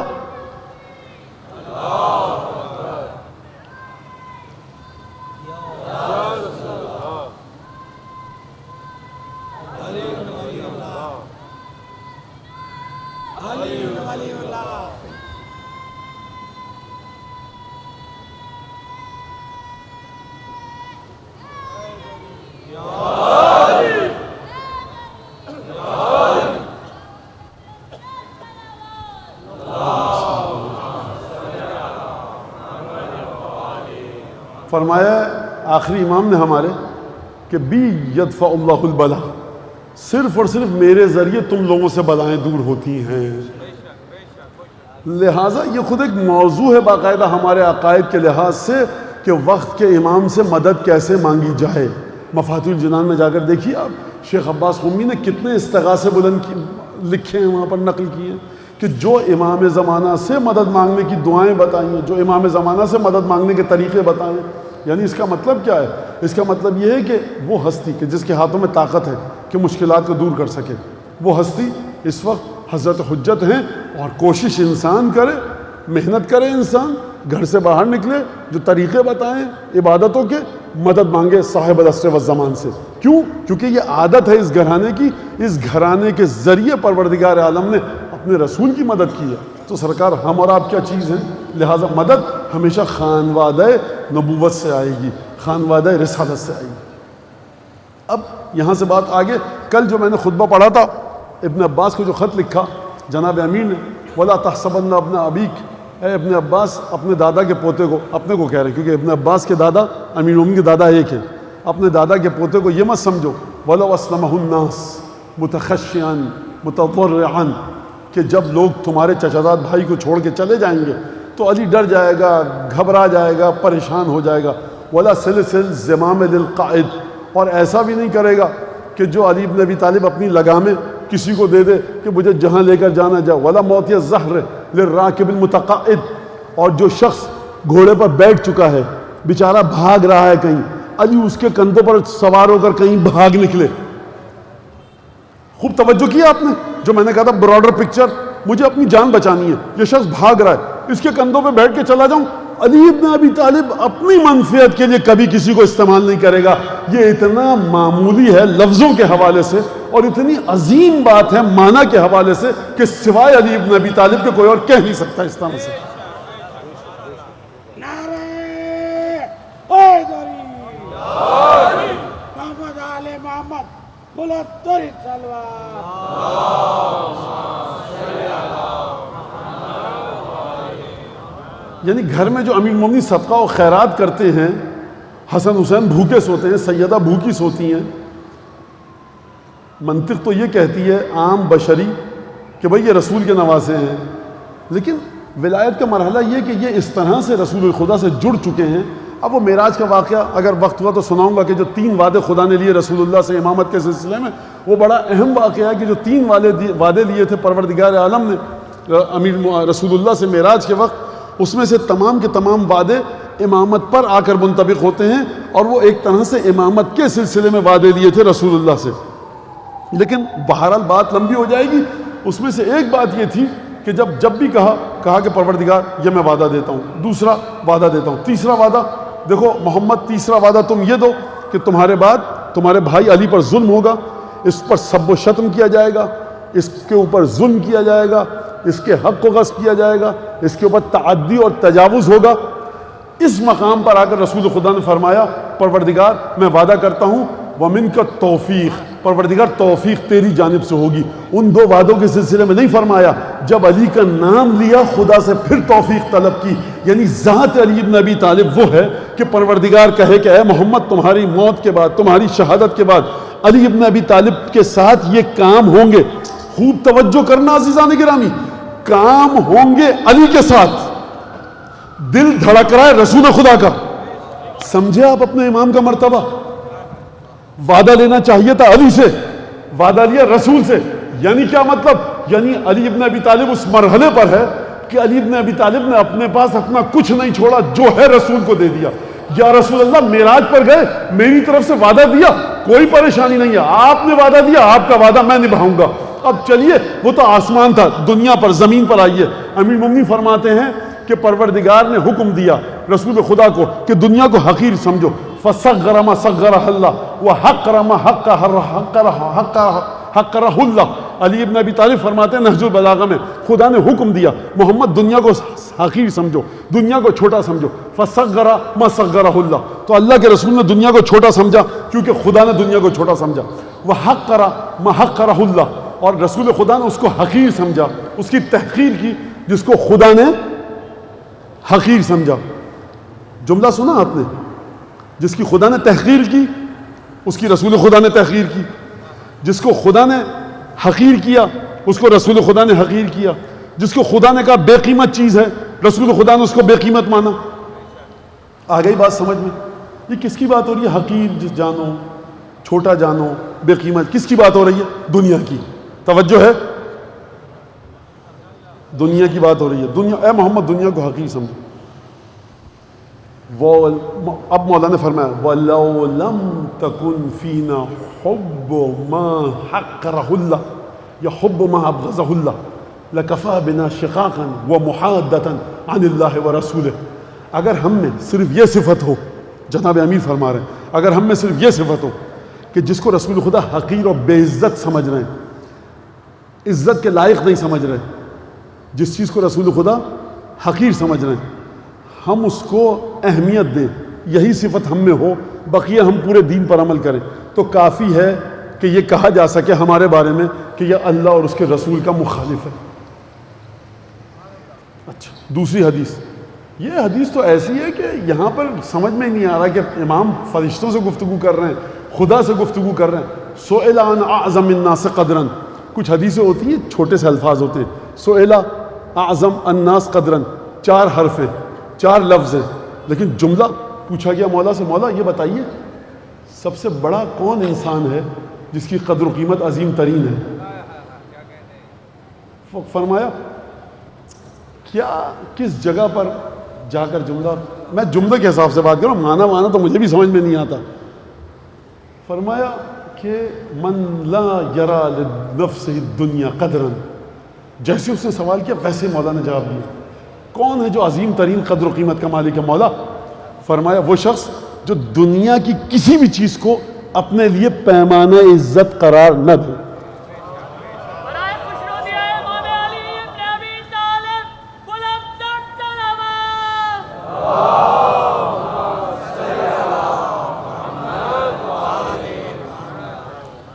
فرمایا آخری امام نے ہمارے کہ بی یدفع اللہ البلا، صرف اور صرف میرے ذریعے تم لوگوں سے بلائیں دور ہوتی ہیں۔ لہٰذا یہ خود ایک موضوع ہے باقاعدہ ہمارے عقائد کے لحاظ سے کہ وقت کے امام سے مدد کیسے مانگی جائے۔ مفاتیح الجنان میں جا کر دیکھیے آپ، شیخ عباس قمی نے کتنے استغاثے بلند لکھے ہیں، وہاں پر نقل کیے ہیں کہ جو امام زمانہ سے مدد مانگنے کی دعائیں بتائیں ہیں، جو امام زمانہ سے مدد مانگنے کے طریقے بتائیں، یعنی اس کا مطلب کیا ہے؟ اس کا مطلب یہ ہے کہ وہ ہستی کہ جس کے ہاتھوں میں طاقت ہے کہ مشکلات کو دور کر سکے، وہ ہستی اس وقت حضرت حجت ہیں، اور کوشش انسان کرے، محنت کرے، انسان گھر سے باہر نکلے، جو طریقے بتائیں عبادتوں کے، مدد مانگے صاحب العصر والزمان سے۔ کیوں؟ کیونکہ یہ عادت ہے اس گھرانے کی، اس گھرانے کے ذریعے پروردگار عالم نے اپنے رسول کی مدد کی ہے۔ تو سرکار ہم اور آپ کیا چیز ہیں؟ لہٰذا مدد ہمیشہ خانوادہ نبوت سے آئے گی، خانوادہ رسالت سے آئے گی۔ اب یہاں سے بات آگے، کل جو میں نے خطبہ پڑھا تھا، ابن عباس کو جو خط لکھا جناب امیر نے، وَلَا تَحْسَبَنَّ ابْنَ أَبِيكَ، اے ابن عباس، اپنے دادا کے پوتے کو، اپنے کو کہہ رہے ہیں کیونکہ ابن عباس کے دادا امیر المومنین کے دادا ایک ہیں، اپنے دادا کے پوتے کو یہ مت سمجھو وَلَوْ أَسْلَمَهُ النَّاسِ مُتَخَشِّعًا مُتَضَرِّعًا، کہ جب لوگ تمہارے چچاداد بھائی کو چھوڑ کے چلے جائیں گے تو علی ڈر جائے گا، گھبرا جائے گا، پریشان ہو جائے گا۔ وَلَا سِلْسِلْ زِمَامِ لِلْقَائِدِ، اور ایسا بھی نہیں کرے گا کہ جو علی بن ابی طالب اپنی لگامیں کسی کو دے دے کہ مجھے جہاں لے کر جانا جا۔ وَلَا مَوْتِيَ الزَّهْرِ لِلرَّاكِبِ الْمُتَقَاعِدِ، اور جو شخص گھوڑے پر بیٹھ چکا ہے، بیچارہ بھاگ رہا ہے کہیں، علی اس کے کندھوں پر سوار ہو کر کہیں بھاگ نکلے۔ خوب توجہ کیا آپ نے، جو میں نے کہا تھا براڈر پکچر، مجھے اپنی جان بچانی ہے، یہ شخص بھاگ رہا ہے، اس کے کندھوں پہ بیٹھ کے چلا جاؤں۔ علی ابن ابی طالب اپنی منفعت کے لیے کبھی کسی کو استعمال نہیں کرے گا۔ یہ اتنا معمولی ہے لفظوں کے حوالے سے، اور اتنی عظیم بات ہے معنی کے حوالے سے کہ سوائے علی ابن ابی طالب کے کوئی اور کہہ نہیں سکتا اس طرح سے۔
محمد آل محمد بلند ترین صلوات۔
یعنی گھر میں جو امیر المومنین صدقہ و خیرات کرتے ہیں، حسن حسین بھوکے سوتے ہیں، سیدہ بھوکی سوتی ہیں، منطق تو یہ کہتی ہے عام بشری کہ بھئی یہ رسول کے نواسے ہیں، لیکن ولایت کا مرحلہ یہ کہ یہ اس طرح سے رسول خدا سے جڑ چکے ہیں۔ اب وہ معراج کا واقعہ اگر وقت ہوا تو سناؤں گا کہ جو 3 وعدے خدا نے لیے رسول اللہ سے امامت کے سلسلے میں، وہ بڑا اہم واقعہ ہے کہ جو 3 وعدے لیے تھے پروردگار عالم نے رسول اللہ سے معراج کے وقت، اس میں سے تمام کے تمام وعدے امامت پر آ کر منطبق ہوتے ہیں، اور وہ ایک طرح سے امامت کے سلسلے میں وعدے لیے تھے رسول اللہ سے۔ لیکن بہرحال بات لمبی ہو جائے گی، اس میں سے ایک بات یہ تھی کہ جب بھی کہا کہ پروردگار یہ میں وعدہ دیتا ہوں، دوسرا وعدہ دیتا ہوں، تیسرا وعدہ دیکھو محمد، تیسرا وعدہ تم یہ دو کہ تمہارے بعد تمہارے بھائی علی پر ظلم ہوگا، اس پر سب و شتم کیا جائے گا، اس کے اوپر ظلم کیا جائے گا، اس کے حق کو غصب کیا جائے گا، اس کے اوپر تعدی اور تجاوز ہوگا۔ اس مقام پر آ کر رسول خدا نے فرمایا پروردگار میں وعدہ کرتا ہوں وَمِنْكَ التَّوْفِيقِ، پروردگار توفیق تیری جانب سے ہوگی۔ ان 2 وعدوں کے سلسلے میں نہیں فرمایا، جب علی کا نام لیا خدا سے پھر توفیق طلب کی، یعنی ذات علی ابن ابی طالب وہ ہے کہ پروردگار کہے کہ اے محمد تمہاری موت کے بعد، تمہاری شہادت کے بعد علی ابن ابی طالب کے ساتھ یہ کام ہوں گے۔ خوب توجہ کرنا عزیزان گرامی، کام ہوں گے علی کے ساتھ۔ دل دھڑک رہا ہے رسول خدا کا، سمجھے آپ اپنے امام کا مرتبہ؟ وعدہ لینا چاہیے تھا علی سے، وعدہ لیا رسول سے، یعنی کیا مطلب؟ یعنی علی ابن ابی طالب اس مرحلے پر ہے کہ علی ابن ابی طالب نے اپنے پاس اپنا کچھ نہیں چھوڑا، جو ہے رسول کو دے دیا۔ یا رسول اللہ معراج پر گئے، میری طرف سے وعدہ دیا، کوئی پریشانی نہیں ہے، آپ نے وعدہ دیا، آپ کا وعدہ میں نبھاؤں گا۔ اب چلیے، وہ تو آسمان تھا، دنیا پر زمین پر آئیے۔ امیر المومنین فرماتے ہیں کہ پروردگار نے حکم دیا رسول خدا کو کہ دنیا کو حقیر سمجھو، فَصَغَّرَ مَا صَغَّرَهَ اللَّهُ وَحَقَّرَ مَا حَقَّرَهُ اللَّهُ۔ علی ابن ابی طالب فرماتے ہیں نہج البلاغہ میں، خدا نے حکم دیا محمد دنیا کو حقیر سمجھو، دنیا کو چھوٹا سمجھو، فَصَغَّرَ مَا صَغَّرَهُ اللَّهُ، تو اللہ کے رسول نے دنیا کو چھوٹا سمجھا کیونکہ خدا نے دنیا کو چھوٹا سمجھا۔ وَحَقَّرَ مَا حَقَّرَهُ اللَّهُ، اور رسول خدا نے اس کو حقیر سمجھا، اس کی تحقیر کی جس کو خدا نے حقیر سمجھا۔ جملہ سنا آپ نے؟ جس کی خدا نے تحقیر کی اس کی رسول خدا نے تحقیر کی، جس کو خدا نے حقیر کیا اس کو رسول خدا نے حقیر کیا، جس کو خدا نے کہا بے قیمت چیز ہے رسول خدا نے اس کو بے قیمت مانا۔ آ گئی بات سمجھ میں؟ یہ کس کی بات ہو رہی ہے؟ حقیر جس جانو، چھوٹا جانو، بے قیمت، کس کی بات ہو رہی ہے؟ دنیا کی۔ توجہ ہے؟ دنیا کی بات ہو رہی ہے. دنیا، اے محمد دنیا کو حقیر سمجھو. اب مولا نے فرمایا وَلَوْ لَمْ تَكُنْ فِينَا حُبُّ مَا حَقَّرَهُ اللَّهُ یا حُبُّ مَا أَبْغَضَهُ اللَّهُ لَكَفَى بِنَا شِقَاقًا وَمُحَادَّةً عَنِ اللَّهِ وَرَسُولِهِ. اگر ہم میں صرف یہ صفت ہو، جناب امیر فرما رہے ہیں، اگر ہم میں صرف یہ صفت ہو کہ جس کو رسول خدا حقیر اور بے عزت سمجھ رہے ہیں، عزت کے لائق نہیں سمجھ رہے، جس چیز کو رسول خدا حقیر سمجھ رہے ہیں، ہم اس کو اہمیت دیں، یہی صفت ہم میں ہو، بقیہ ہم پورے دین پر عمل کریں، تو کافی ہے کہ یہ کہا جا سکے ہمارے بارے میں کہ یہ اللہ اور اس کے رسول کا مخالف ہے. اچھا، دوسری حدیث. یہ حدیث تو ایسی ہے کہ یہاں پر سمجھ میں نہیں آ رہا کہ امام فرشتوں سے گفتگو کر رہے ہیں، خدا سے گفتگو کر رہے ہیں. سئل عن اعظم الناس قدرا، کچھ حدیثیں ہوتی ہیں چھوٹے سے الفاظ ہوتے ہیں. سئل اعظم الناس قدرا، 4 حرف ہیں، 4 لفظ ہیں، لیکن جملہ پوچھا گیا مولا سے، مولا یہ بتائیے سب سے بڑا کون انسان ہے جس کی قدر و قیمت عظیم ترین ہے؟ فرمایا کیا کس جگہ پر جا کر جملہ، میں جملے کے حساب سے بات کروں، مانا تو مجھے بھی سمجھ میں نہیں آتا. فرمایا کہ من لا یرا لنفسہ الدنیا قدرا، جیسے اس نے سوال کیا ویسے مولا نے جواب دیا. کون ہے جو عظیم ترین قدر و قیمت کا مالک ہے مولا؟ فرمایا وہ شخص جو دنیا کی کسی بھی چیز کو اپنے لیے پیمانہ عزت قرار نہ دے.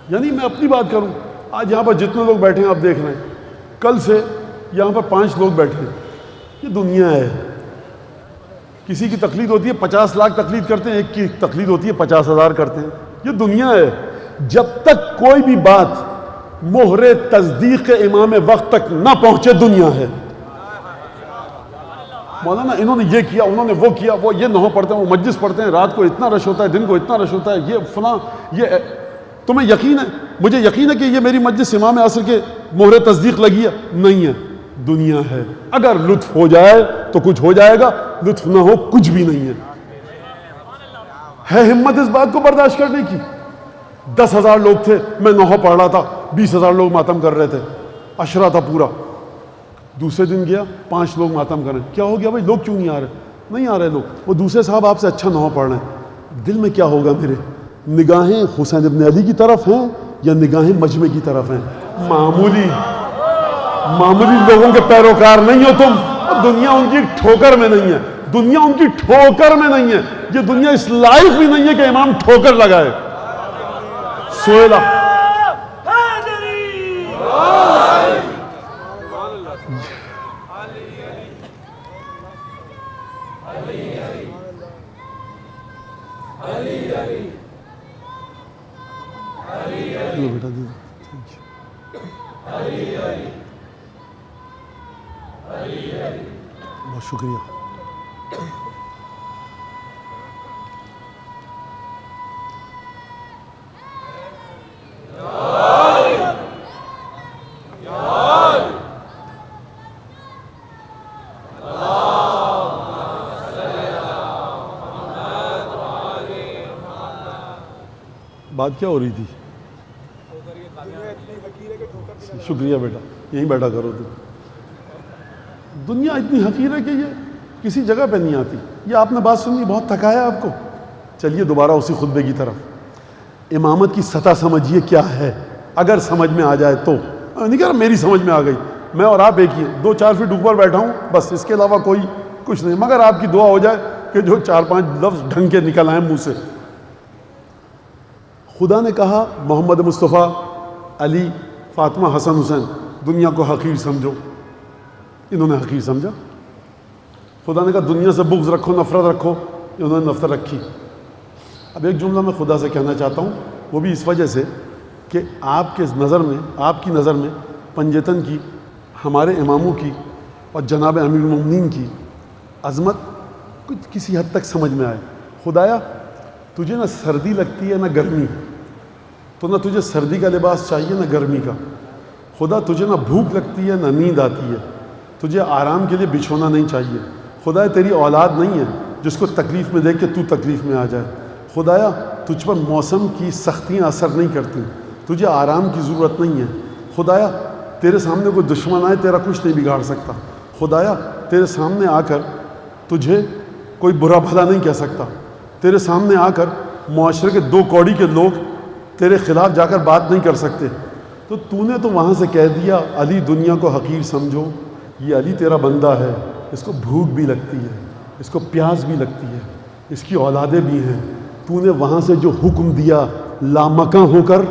یعنی میں اپنی بات کروں، آج یہاں پر جتنے لوگ بیٹھے ہیں آپ دیکھ رہے ہیں، کل سے یہاں پر 5 لوگ بیٹھے ہیں. یہ دنیا ہے، کسی کی تقلید ہوتی ہے 50 لاکھ تقلید کرتے ہیں، ایک کی تقلید ہوتی ہے 50,000 کرتے ہیں. یہ دنیا ہے. جب تک کوئی بھی بات مہر تصدیق امام وقت تک نہ پہنچے دنیا ہے. مولانا انہوں نے یہ کیا، انہوں نے وہ کیا، وہ یہ نحو پڑھتے ہیں، وہ مجلس پڑھتے ہیں، رات کو اتنا رش ہوتا ہے، دن کو اتنا رش ہوتا ہے، یہ فلاں، یہ تمہیں یقین ہے؟ مجھے یقین ہے کہ یہ میری مجلس امام عصر کے مہر تصدیق لگی ہے؟ نہیں ہے. دنیا ہے، اگر لطف ہو جائے تو کچھ ہو جائے گا، لطف نہ ہو کچھ بھی نہیں ہے. ہے ہمت اس بات کو برداشت کرنے کی؟ 10,000 لوگ تھے، میں نحو پڑھ رہا تھا، 20,000 لوگ ماتم کر رہے تھے، عشرہ تھا پورا. دوسرے دن گیا 5 لوگ ماتم کر رہے ہیں. کیا ہو گیا بھائی، لوگ کیوں نہیں آ رہے؟ نہیں آ رہے لوگ. وہ دوسرے صاحب آپ سے اچھا نحو پڑھ رہے ہیں. دل میں کیا ہوگا میرے؟ نگاہیں حسین ابن علی کی طرف ہیں یا نگاہیں مجمع کی طرف ہیں؟ معمولی لوگوں کے پیروکار نہیں ہو تم. دنیا ان کی ٹھوکر میں نہیں ہے، دنیا ان کی ٹھوکر میں نہیں ہے. یہ دنیا اس لائق بھی نہیں ہے کہ امام ٹھوکر لگائے. سویلا بیٹا دے بہت شکریہ. بات کیا ہو رہی تھی؟ شکریہ بیٹا، یہیں بیٹھا کرو تم. دنیا اتنی حقیر ہے کہ یہ کسی جگہ پہ نہیں آتی. یہ آپ نے بات سنی، بہت تھکایا آپ کو. چلیے دوبارہ اسی خطبے کی طرف. امامت کی سطح سمجھیے کیا ہے، اگر سمجھ میں آ جائے تو. نہیں کہہ رہا میری سمجھ میں آ گئی، میں اور آپ ایک ہی ہیں، 2-4 فٹ اوپر بیٹھا ہوں بس، اس کے علاوہ کوئی کچھ نہیں. مگر آپ کی دعا ہو جائے کہ جو 4-5 لفظ ڈھنگ کے نکل آئیں منہ سے. خدا نے کہا محمد مصطفیٰ، علی، فاطمہ، حسن، حسین دنیا کو حقیر سمجھو. انہوں نے حقیر سمجھا. خدا نے کہا دنیا سے بغض رکھو، نفرت رکھو. انہوں نے نفرت رکھی. اب ایک جملہ میں خدا سے کہنا چاہتا ہوں، وہ بھی اس وجہ سے کہ آپ کی نظر میں پنجتن کی، ہمارے اماموں کی اور جناب امیر المومنین کی عظمت کچھ کسی حد تک سمجھ میں آئے. خدایا تجھے نہ سردی لگتی ہے نہ گرمی، تو نہ تجھے سردی کا لباس چاہیے نہ گرمی کا. خدا تجھے نہ بھوک لگتی ہے نہ نیند آتی ہے، تجھے آرام کے لیے بچھونا نہیں چاہیے. خدایا تیری اولاد نہیں ہے جس کو تکلیف میں دیکھ کے تو تکلیف میں آ جائے. خدایا تجھ پر موسم کی سختیاں اثر نہیں کرتی, تجھے آرام کی ضرورت نہیں ہے. خدایا تیرے سامنے کوئی دشمن آئے تیرا کچھ نہیں بگاڑ سکتا. خدایا تیرے سامنے آ کر تجھے کوئی برا بھلا نہیں کہہ سکتا. تیرے سامنے آ کر معاشرے کے 2 کوڑی کے لوگ تیرے خلاف جا کر بات نہیں کر سکتے. تو نے تو وہاں سے کہہ دیا علی دنیا کو حقیر سمجھو, یہ علی تیرا بندہ ہے, اس کو بھوک بھی لگتی ہے, اس کو پیاس بھی لگتی ہے, اس کی اولادیں بھی ہیں. تو نے وہاں سے جو حکم دیا لامکاں ہو کر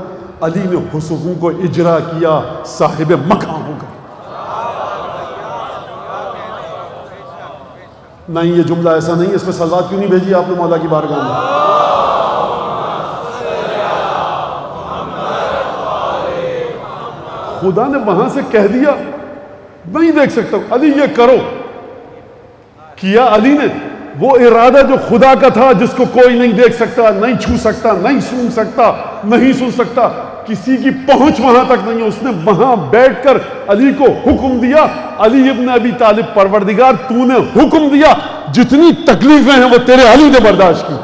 علی نے اس حکم کو اجرا کیا صاحب مکاں ہو کر. نہیں یہ جملہ ایسا نہیں, اس پہ صلوات کیوں نہیں بھیجی آپ نے مولا کی بارگاہ میں؟ خدا نے وہاں سے کہہ دیا نہیں دیکھ سکتا علی یہ کرو, کیا علی نے وہ ارادہ جو خدا کا تھا, جس کو کوئی نہیں دیکھ سکتا, نہیں چھو سکتا, نہیں سن سکتا, نہیں سن سکتا, کسی کی پہنچ وہاں تک نہیں ہے. اس نے وہاں بیٹھ کر علی کو حکم دیا, علی ابن ابی طالب پروردگار تو نے حکم دیا جتنی تکلیفیں ہیں وہ تیرے علی نے برداشت کی.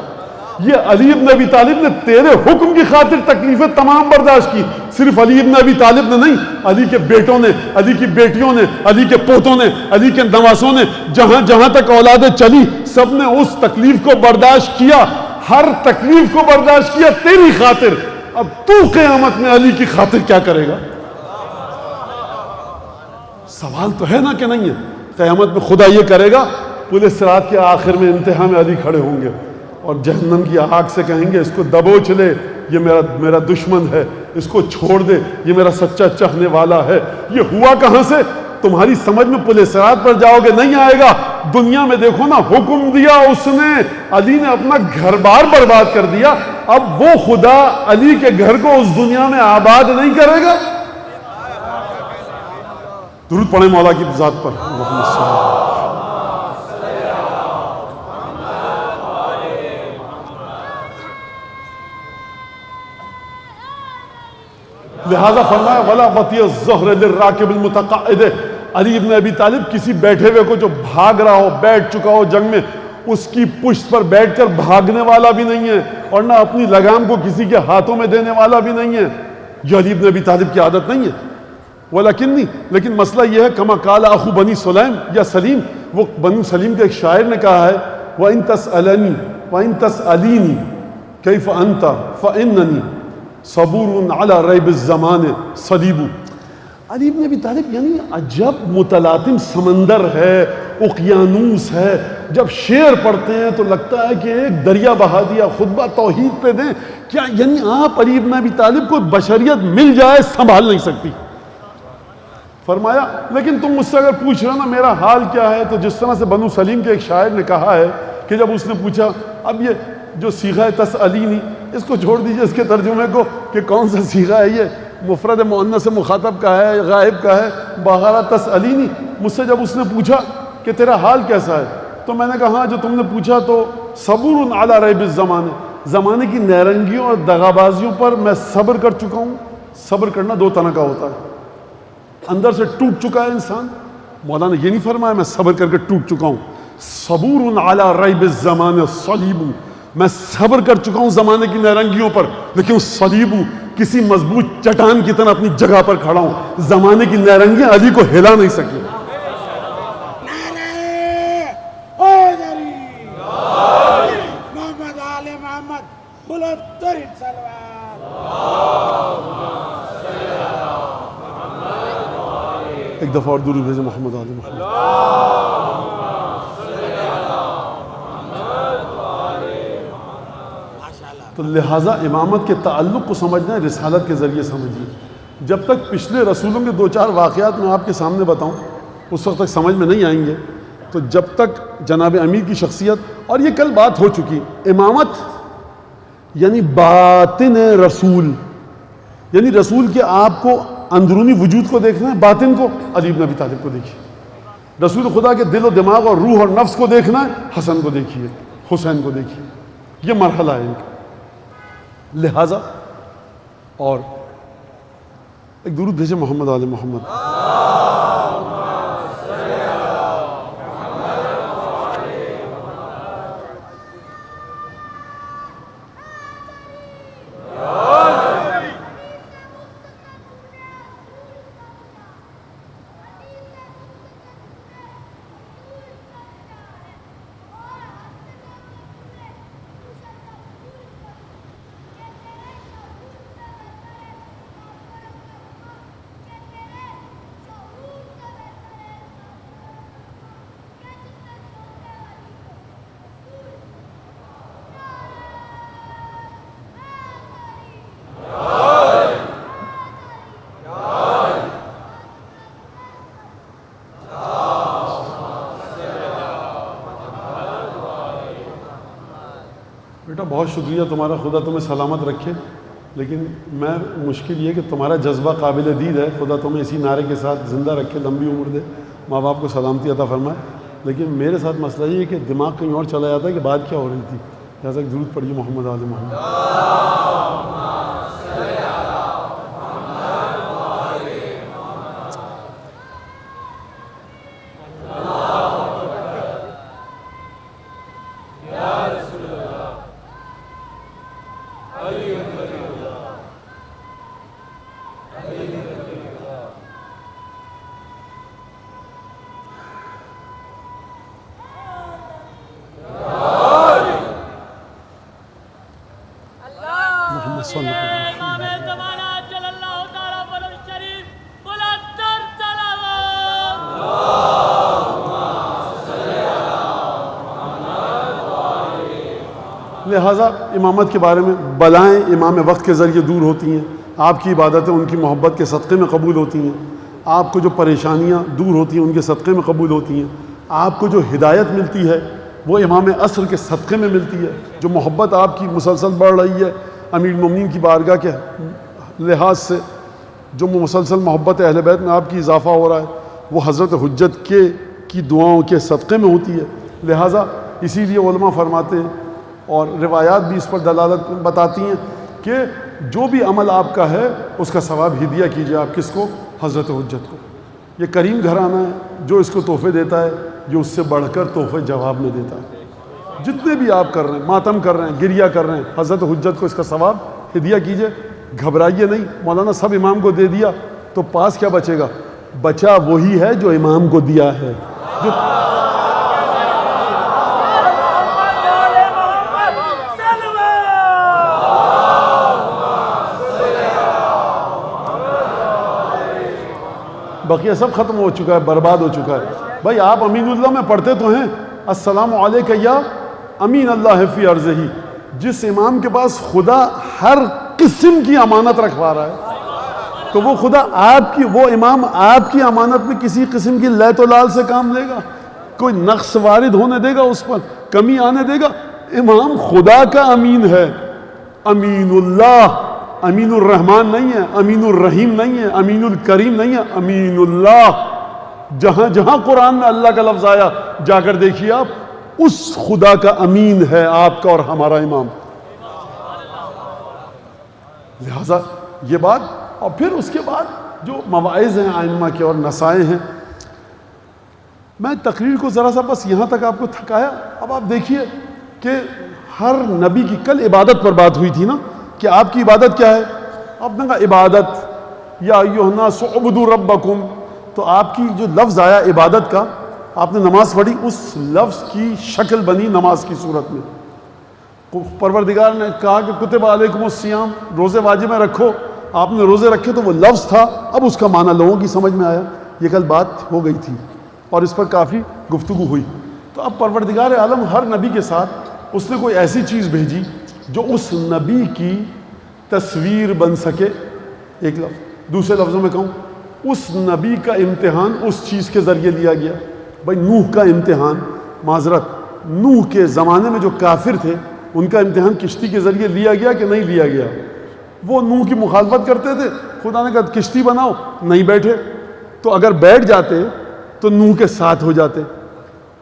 یہ علی ابن ابی طالب نے تیرے حکم کی خاطر تکلیفیں تمام برداشت کی. صرف علی ابن ابی طالب نے نہیں, علی کے بیٹوں نے, علی کی بیٹیوں نے, علی کے پوتوں نے, علی کے نواسوں نے, جہاں جہاں تک اولادیں چلی سب نے اس تکلیف کو برداشت کیا, ہر تکلیف کو برداشت کیا تیری خاطر. اب تو قیامت میں علی کی خاطر کیا کرے گا؟ سوال تو ہے نا کہ نہیں ہے؟ قیامت میں خدا یہ کرے گا, پورے صراط کے آخر میں انتہا میں علی کھڑے ہوں گے اور جہنم کی آگ سے کہیں گے اس کو دبوچ لے, یہ میرا دشمن ہے, اس کو چھوڑ دے, یہ میرا سچا چاہنے والا ہے. یہ ہوا کہاں سے؟ تمہاری سمجھ میں پورے صراط پر جاؤ گے نہیں آئے گا. دنیا میں دیکھو نا, حکم دیا اس نے, علی نے اپنا گھر بار برباد کر دیا. اب وہ خدا علی کے گھر کو اس دنیا میں آباد نہیں کرے گا؟ درود پڑھیں مولا کی ذات پر. لہذا فرمایا وَلَا وَطِيَ الزَّهْرِ لِلرَّاكِبِ الْمُتَقَعِدِ. علی ابن ابی طالب کسی بیٹھے ہوئے کو جو بھاگ رہا ہو, بیٹھ چکا ہو جنگ میں, اس کی پشت پر بیٹھ کر بھاگنے والا بھی نہیں ہے اور نہ اپنی لگام کو کسی کے ہاتھوں میں دینے والا بھی نہیں ہے. یہ علی ابن ابی طالب کی عادت نہیں ہے. ولیکنی, لیکن مسئلہ یہ ہے کما قال اخو بنی سلیم یا سلیم, وہ بنو سلیم کے ایک شاعر نے کہا ہے وَإِن تَسْأَلَنِي وَإِن تَسْأَلِينِي كَيْفَ أَنْتَ فَإِنَّنِي صبور علی ریب الزمان صلیب. علی ابن ابی طالب یعنی عجب متلاطم سمندر ہے, اقیانوس ہے. جب شعر پڑھتے ہیں تو لگتا ہے کہ ایک دریا بہا دیا, خطبہ توحید پہ دیں کیا. یعنی آپ علی ابن ابی طالب کو بشریت مل جائے سنبھال نہیں سکتی. فرمایا لیکن تم مجھ سے اگر پوچھ رہے ہو نا میرا حال کیا ہے, تو جس طرح سے بنو سلیم کے ایک شاعر نے کہا ہے کہ جب اس نے پوچھا, اب یہ جو صیغہ تسألینی اس کو چھوڑ دیجئے اس کے ترجمے کو کہ کون سا صیغہ ہے, یہ مفرد مؤنث مخاطب کا ہے, غائب کا ہے. بہارا تسألینی, مجھ سے جب اس نے پوچھا کہ تیرا حال کیسا ہے, تو میں نے کہا ہاں جو تم نے پوچھا تو صبور علی ریب الزمان, زمانے کی نیرنگیوں اور دغابازیوں پر میں صبر کر چکا ہوں. صبر کرنا 2 طرح کا ہوتا ہے, اندر سے ٹوٹ چکا ہے انسان. مولانا یہ نہیں فرمایا میں صبر کر کے ٹوٹ چکا ہوں. صبور علی ریب الزمان صلیب, میں صبر کر چکا ہوں زمانے کی نیرنگیوں پر, لیکن صلیب کسی مضبوط چٹان کی طرح اپنی جگہ پر کھڑا ہوں. زمانے کی نیرنگیاں علی کو ہلا نہیں سکی.
محمد آل محمد بلند ترین صلوات.
ایک دفعہ اور درود بھیجیں محمد آل محمد. تو لہٰذا امامت کے تعلق کو سمجھنا ہے رسالت کے ذریعے سمجھیے. جب تک پچھلے رسولوں کے 2-4 واقعات میں آپ کے سامنے بتاؤں اس وقت تک سمجھ میں نہیں آئیں گے. تو جب تک جناب امیر کی شخصیت, اور یہ کل بات ہو چکی, امامت یعنی باطن رسول, یعنی رسول کے آپ کو اندرونی وجود کو دیکھنا ہے, باطن کو علی بن ابی طالب کو دیکھیے. رسول خدا کے دل و دماغ اور روح اور نفس کو دیکھنا ہے, حسن کو دیکھیے, حسین کو دیکھیے. یہ مرحلہ ہے ان کا. لہذا اور ایک درود بھیجے محمد آل محمد. بیٹا بہت شکریہ تمہارا، خدا تمہیں سلامت رکھے، لیکن میں مشکل یہ کہ تمہارا جذبہ قابل دید ہے، خدا تمہیں اسی نعرے کے ساتھ زندہ رکھے، لمبی عمر دے، ماں باپ کو سلامتی عطا فرمائے، لیکن میرے ساتھ مسئلہ یہ ہے کہ دماغ کہیں اور چلا جاتا ہے کہ بات کیا ہو رہی تھی. لہٰذا درود پڑھیے محمد آل محمد. لہٰذا امامت کے بارے میں بلائیں امام وقت کے ذریعے دور ہوتی ہیں، آپ کی عبادتیں ان کی محبت کے صدقے میں قبول ہوتی ہیں، آپ کو جو پریشانیاں دور ہوتی ہیں ان کے صدقے میں قبول ہوتی ہیں، آپ کو جو ہدایت ملتی ہے وہ امام عصر کے صدقے میں ملتی ہے، جو محبت آپ کی مسلسل بڑھ رہی ہے امیر المومنین کی بارگاہ کے لحاظ سے، جو مسلسل محبت اہل بیت میں آپ کی اضافہ ہو رہا ہے وہ حضرت حجت کی دعاؤں کے صدقے میں ہوتی ہے. لہٰذا اسی لیے علماء فرماتے ہیں اور روایات بھی اس پر دلالت بتاتی ہیں کہ جو بھی عمل آپ کا ہے اس کا ثواب ہدیہ کیجیے آپ کس کو؟ حضرت حجت کو. یہ کریم گھرانہ ہے، جو اس کو تحفے دیتا ہے یہ اس سے بڑھ کر تحفے جواب میں دیتا ہے. جتنے بھی آپ کر رہے ہیں، ماتم کر رہے ہیں، گریہ کر رہے ہیں، حضرت حجت کو اس کا ثواب ہدیہ کیجیے. گھبرائیے نہیں، مولانا سب امام کو دے دیا تو پاس کیا بچے گا؟ بچا وہی ہے جو امام کو دیا ہے. جو بقیہ سب ختم ہو چکا ہے، برباد ہو چکا ہے. بھائی آپ امین اللہ میں پڑھتے تو ہیں السلام علیکہ یا امین اللہ فی ارضہ، جس امام کے پاس خدا ہر قسم کی امانت رکھوا رہا ہے تو وہ خدا وہ امام آپ کی امانت میں کسی قسم کی لیت و لال سے کام لے گا؟ کوئی نقص وارد ہونے دے گا؟ اس پر کمی آنے دے گا؟ امام خدا کا امین ہے، امین اللہ، امین الرحمن نہیں ہے، امین الرحیم نہیں ہے، امین الکریم نہیں ہے، امین اللہ. جہاں جہاں قرآن میں اللہ کا لفظ آیا جا کر دیکھیے آپ، اس خدا کا امین ہے آپ کا اور ہمارا امام. لہذا یہ بات، اور پھر اس کے بعد جو مواعظ ہیں ائمہ کے اور نصائح ہیں، میں تقریر کو ذرا سا بس یہاں تک آپ کو تھکایا. اب آپ دیکھیے کہ ہر نبی کی، کل عبادت پر بات ہوئی تھی نا کہ آپ کی عبادت کیا ہے؟ آپ نے کہا عبادت یا ایھا الناس اعبدوا ربکم، تو آپ کی جو لفظ آیا عبادت کا، آپ نے نماز پڑھی، اس لفظ کی شکل بنی نماز کی صورت میں. پروردگار نے کہا کہ کتب علیکم الصیام، روزے واجب میں رکھو، آپ نے روزے رکھے تو وہ لفظ تھا. اب اس کا معنی لوگوں کی سمجھ میں آیا. یہ کل بات ہو گئی تھی اور اس پر کافی گفتگو ہوئی. تو اب پروردگار عالم ہر نبی کے ساتھ اس نے کوئی ایسی چیز بھیجی جو اس نبی کی تصویر بن سکے. ایک لفظ، دوسرے لفظوں میں کہوں اس نبی کا امتحان اس چیز کے ذریعے لیا گیا. بھائی نوح کا امتحان، معذرت، نوح کے زمانے میں جو کافر تھے ان کا امتحان کشتی کے ذریعے لیا گیا کہ نہیں لیا گیا؟ وہ نوح کی مخالفت کرتے تھے، خدا نے کہا کشتی بناؤ، نہیں بیٹھے. تو اگر بیٹھ جاتے تو نوح کے ساتھ ہو جاتے.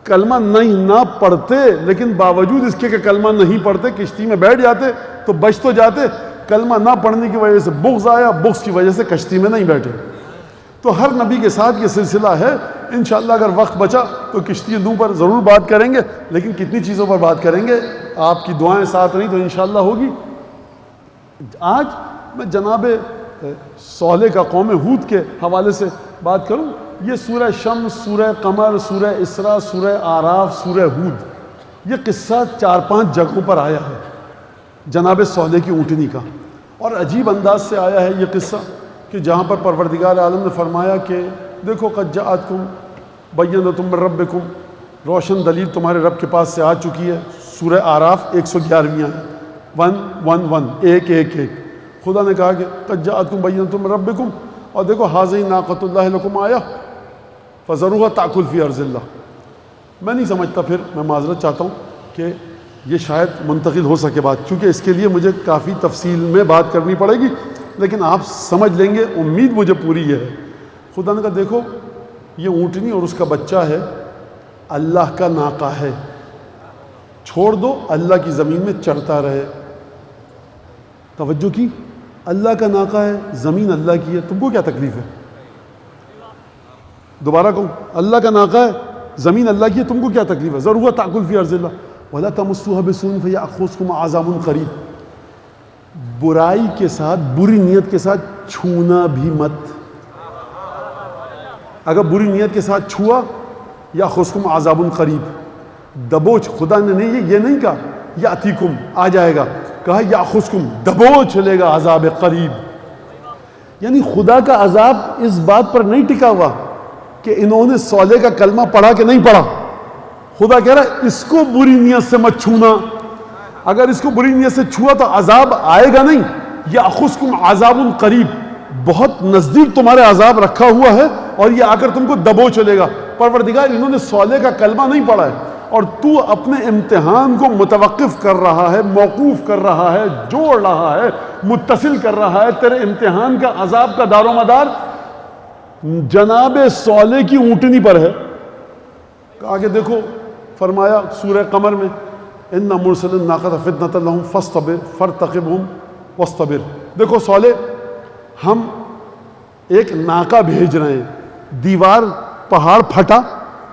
کلمہ نہ پڑھتے، لیکن باوجود اس کے کہ کلمہ نہیں پڑھتے کشتی میں بیٹھ جاتے تو بچ تو جاتے. کلمہ نہ پڑھنے کی وجہ سے بغض آیا، بغض کی وجہ سے کشتی میں نہیں بیٹھے. تو ہر نبی کے ساتھ یہ سلسلہ ہے. انشاءاللہ اگر وقت بچا تو کشتی نوح پر ضرور بات کریں گے، لیکن کتنی چیزوں پر بات کریں گے؟ آپ کی دعائیں ساتھ رہیں تو انشاءاللہ ہوگی. آج میں جناب صالح کا قوم ہود کے حوالے سے بات کروں. یہ سورہ شمس، سورہ قمر، سورہ اسراء، سورہ آراف، سورہ ہود، یہ قصہ 4-5 جگہوں پر آیا ہے جناب صالح کی اونٹنی کا. اور عجیب انداز سے آیا ہے یہ قصہ کہ جہاں پر پروردگار عالم نے فرمایا کہ دیکھو قد جاءتکم بینۃ من ربکم، روشن دلیل تمہارے رب کے پاس سے آ چکی ہے. سورہ آراف 111 ہیں، 111 111. خدا نے کہا کہ قد جاءتکم بینۃ من ربکم، اور دیکھو ھذہ ناقۃ اللہ لکم آیہ فذروها تأکل فی ارض اللہ. میں نہیں سمجھتا، پھر میں معذرت چاہتا ہوں کہ یہ شاید منتقل ہو سکے بات، کیونکہ اس کے لیے مجھے کافی تفصیل میں بات کرنی پڑے گی، لیکن آپ سمجھ لیں گے، امید مجھے پوری ہے۔ خدا نے کہا دیکھو یہ اونٹنی اور اس کا بچہ ہے، اللہ کا ناقہ ہے، چھوڑ دو اللہ کی زمین میں چرتا رہے۔ توجہ کی، اللہ کا ناقہ ہے، زمین اللہ کی ہے، تم کو کیا تکلیف ہے؟ دوبارہ کہوں، اللہ کا ناقہ ہے، زمین اللہ کی ہے، تم کو کیا تکلیف ہے؟ ضرورت تاکل فی ارض اللہ ولا تمسوها بسوء فیاخذکم عذاب قریب، برائی کے ساتھ، بری نیت کے ساتھ چھونا بھی مت۔ اگر بری نیت کے ساتھ چھوا یاخذکم عذاب قریب، دبوچ، خدا نے یہ نہیں کہا یاتیکم آ جائے گا، کہا یاخذکم، دبوچ لے گا عذاب قریب۔ یعنی خدا کا عذاب اس بات پر نہیں ٹکا ہوا کہ انہوں نے صالح کا کلمہ پڑھا کہ نہیں پڑھا، خدا کہہ رہا ہے اس کو بری نیت سے مت چھونا، اگر اس کو بری نیت سے چھوا تو عذاب آئے گا نہیں، یاخذکم عذاب قریب، بہت نزدیک تمہارے عذاب رکھا ہوا ہے اور یہ آ کر تم کو دبوچ لے گا۔ پروردگار انہوں نے صالح کا کلمہ نہیں پڑھا ہے اور تو اپنے امتحان کو متوقف کر رہا ہے، موقوف کر رہا ہے، جوڑ رہا ہے، متصل کر رہا ہے، تیرے امتحان کا عذاب کا دار و مدار جناب صالح کی اونٹنی پر ہے۔ آگے دیکھو فرمایا سورہ قمر میں اِنَّ مُرْسِلِ النَّاقَةَ فِتْنَةً لَهُمْ فَاسْتَبِرْ فَارْتَقِبْهُمْ وَاسْتَبِرْ۔ دیکھو صالح، ہم ایک ناقہ بھیج رہے ہیں، دیوار پہاڑ پھٹا،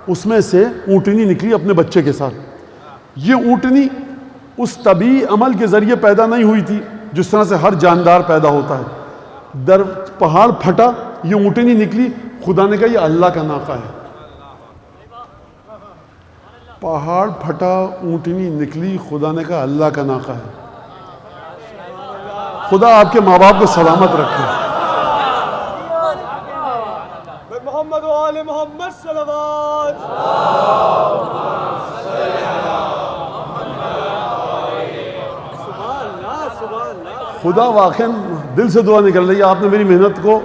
اس میں سے اونٹنی نکلی اپنے بچے کے ساتھ۔ یہ اونٹنی اس طبیعی عمل کے ذریعے پیدا نہیں ہوئی تھی جس طرح سے ہر جاندار پیدا ہوتا ہے۔ پہاڑ پھٹا، یہ اونٹنی نکلی، خدا نے کہا یہ اللہ کا ناقہ ہے۔ پہاڑ پھٹا، اونٹنی نکلی، خدا نے کہا اللہ کا ناقہ ہے۔ خدا آپ کے ماں باپ کو سلامت رکھے۔
محمد و آل محمد صلوات۔
خدا واقعاً دل سے دعا نکل رہی ہے، آپ نے میری محنت کو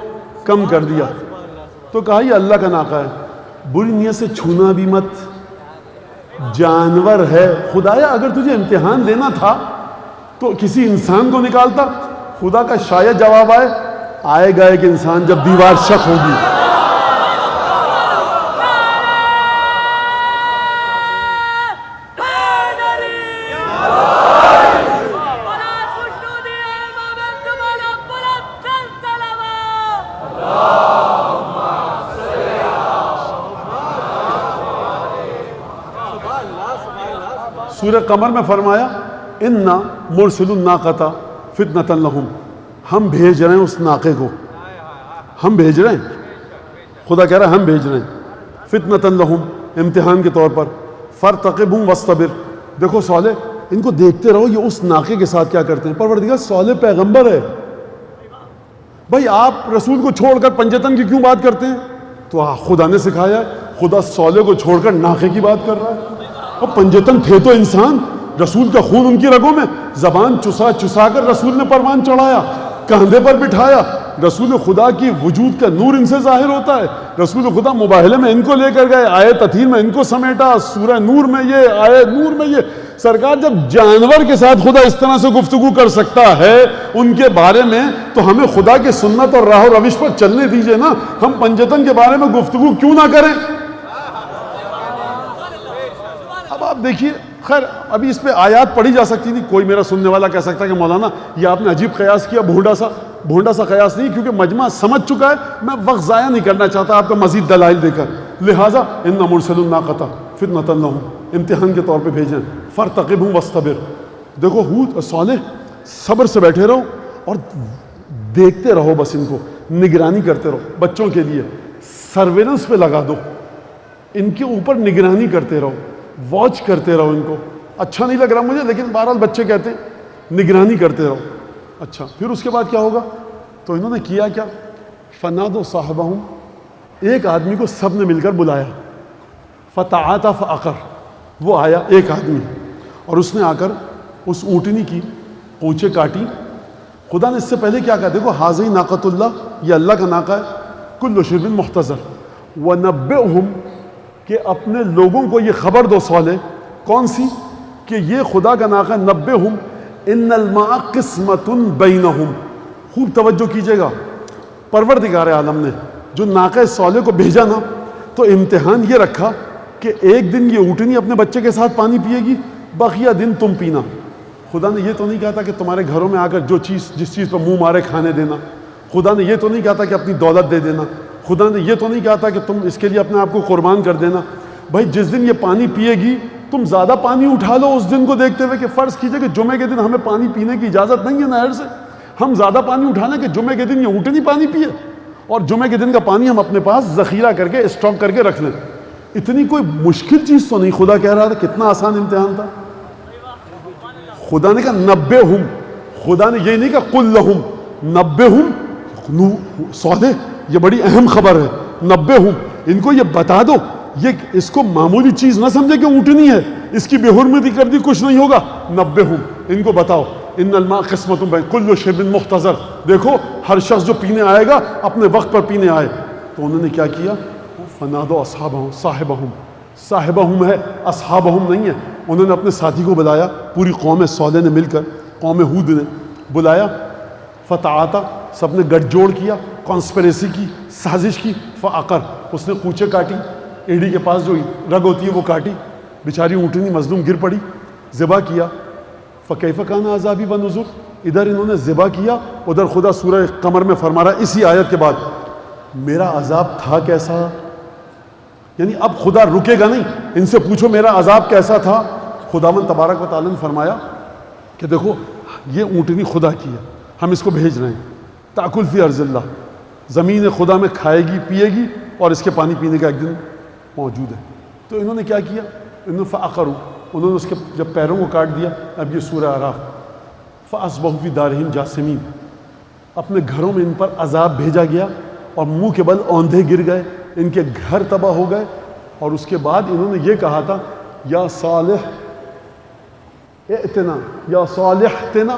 کم کر دیا۔ تو کہا یہ اللہ کا ناقہ ہے، بری نیت سے چھونا بھی مت، جانور ہے۔ خدایا اگر تجھے امتحان لینا تھا تو کسی انسان کو نکالتا۔ خدا کا شاید جواب آئے گا ایک انسان جب دیوار شق ہوگی۔ سورہ قمر میں فرمایا اِنَّا مُرْسِلُ النَّاقَةَ فِتْنَةً لَهُمْ، ہم بھیج رہے ہیں اس ناقے کو، ہم بھیج رہے ہیں، خدا کہہ رہا ہے ہم بھیج رہے ہیں، فِتْنَةً لَهُمْ، امتحان کے طور پر، فَارْتَقِبْهُمْ وَاسْتَبِرْ۔ دیکھو صالح، ان کو دیکھتے رہو یہ اس ناقے کے ساتھ کیا کرتے ہیں۔ پروردگار صالح پیغمبر ہے، بھائی آپ رسول کو چھوڑ کر پنجتن کی کیوں بات کرتے ہیں؟ تو خدا نے سکھایا ہے، خدا صالح کو چھوڑ کر ناقے کی بات کر رہا ہے۔ اور پنجتن تھے تو انسان، رسول کا خون ان کی رگوں میں، زبان چسا چسا کر رسول نے پروان چڑھایا، کاندھے پر بٹھایا۔ رسول خدا کی وجود کا نور ان سے ظاہر ہوتا ہے۔ رسول خدا مباہلے میں ان کو لے کر گئے، آئے تطہیر میں ان کو سمیٹا، سورہ نور میں یہ، آئے نور میں یہ۔ سرکار جب جانور کے ساتھ خدا اس طرح سے گفتگو کر سکتا ہے ان کے بارے میں، تو ہمیں خدا کے سنت اور راہ و روش پر چلنے دیجئے نا، ہم پنجتن کے بارے میں گفتگو کیوں نہ کریں؟ اب آپ دیکھیے، خیر ابھی اس پہ آیات پڑھی جا سکتی تھی، کوئی میرا سننے والا کہہ سکتا ہے کہ مولانا یہ آپ نے عجیب قیاس کیا، بھونڈا سا قیاس نہیں، کیونکہ مجمع سمجھ چکا ہے، میں وقت ضائع نہیں کرنا چاہتا آپ کو مزید دلائل دے کر۔ لہٰذا اِنَّ مُرْسِلُ النَّاقَةَ فِتْنَةً لَهُمْ، امتحان کے طور پہ بھیجیں، فَارْتَقِبْهُمْ وَاسْتَبِرْ۔ دیکھو ہود صالح، صبر سے بیٹھے رہو اور دیکھتے رہو، بس ان کو نگرانی کرتے رہو، بچوں کے لیے سرویلنس پہ لگا دو، ان کے اوپر نگرانی کرتے رہو، واچ کرتے رہو ان کو۔ اچھا نہیں لگ رہا مجھے، لیکن بہرحال بچے کہتے ہیں نگرانی کرتے رہو۔ اچھا پھر اس کے بعد کیا ہوگا؟ تو انہوں نے کیا کیا؟ فَنَادَوْا صَاحِبَهُمْ، ایک آدمی کو سب نے مل کر بلایا، فَتَعَاطَىٰ فَعَقَرَ، وہ آیا ایک آدمی اور اس نے آ کر اس اونٹنی کی پونچھیں کاٹی۔ خدا نے اس سے پہلے کیا کہا؟ دیکھو حاضی ناقۃ اللہ، یہ اللہ کا ناقہ ہے، کل شرب محتضر، وَنَبِّئْهُمْ، کہ اپنے لوگوں کو یہ خبر دو صالح، کون سی؟ کہ یہ خدا کا ناقہ نبئہم ان الماء قسمۃ بینہم. خوب توجہ کیجیے گا. پروردگار عالم نے جو ناقہ صالح کو بھیجا نا تو امتحان یہ رکھا کہ ایک دن یہ اونٹنی اپنے بچے کے ساتھ پانی پیے گی, بقیہ دن تم پینا. خدا نے یہ تو نہیں کہا تھا کہ تمہارے گھروں میں آ کر جس چیز پہ منہ مارے کھانے دینا. خدا نے یہ تو نہیں کہا تھا کہ اپنی دولت دے دینا. خدا نے یہ تو نہیں کہا تھا کہ تم اس کے لیے اپنے آپ کو قربان کر دینا. بھائی جس دن یہ پانی پیے گی تم زیادہ پانی اٹھا لو اس دن کو دیکھتے ہوئے کہ فرض کیجئے کہ جمعے کے دن ہمیں پانی پینے کی اجازت نہیں ہے نہر سے, ہم زیادہ پانی اٹھانا کہ جمعے کے دن یہ اونٹنی پانی پیے اور جمعے کے دن کا پانی ہم اپنے پاس ذخیرہ کر کے اسٹاک کر کے رکھ لیں. اتنی کوئی مشکل چیز تو نہیں. خدا کہہ رہا تھا کتنا آسان امتحان تھا. خدا نے کہا نبئہم, خدا نے یہ نہیں کہا قل لہم, نبئہم صالح, یہ بڑی اہم خبر ہے. نبئہم, ان کو یہ بتا دو, یہ اس کو معمولی چیز نہ سمجھے کہ اونٹنی ہے, اس کی بے حرمتی کر دی کچھ نہیں ہوگا. نبئہم, ان کو بتاؤ ان الماء قسمۃ بین کل شرب مختصر. دیکھو ہر شخص جو پینے آئے گا اپنے وقت پر پینے آئے. تو انہوں نے کیا کیا, فنادوا اصحابہم, صاحبہم ہے, اصحابہم نہیں ہے. انہوں نے اپنے ساتھی کو بلایا, پوری قوم صالح نے مل کر, قوم ہود نے بلایا. فتعاطا, سب نے گٹھ جوڑ کیا, کانسپریسی کی, سازش کی. فعقر, اس نے کوچے کاٹی, ایڑی کے پاس جو رگ ہوتی ہے وہ کاٹی, بیچاری اونٹنی مظلوم گر پڑی, ذبح کیا. فکیف کان عذابی و نذر, ادھر انہوں نے ذبح کیا, ادھر خدا سورہ قمر میں فرما رہا ہے اسی آیت کے بعد میرا عذاب تھا کیسا. یعنی اب خدا رکے گا نہیں, ان سے پوچھو میرا عذاب کیسا تھا. خداوند تبارک و تعالی نے فرمایا کہ دیکھو یہ اونٹنی خدا کی ہے, ہم اس کو بھیج رہے ہیں. تاکل فی ارض اللہ, زمین خدا میں کھائے گی پیے گی اور اس کے پانی پینے کا ایک دن موجود ہے. تو انہوں نے کیا کیا, انہوں نے فعقروا, انہوں نے اس کے جب پیروں کو کاٹ دیا. اب یہ سورہ اعراف, فاصبحوا فی دارہم جاثمین, اپنے گھروں میں ان پر عذاب بھیجا گیا اور منہ کے بل اوندھے گر گئے, ان کے گھر تباہ ہو گئے. اور اس کے بعد انہوں نے یہ کہا تھا یا صالح ائتنا, یا صالح ائتنا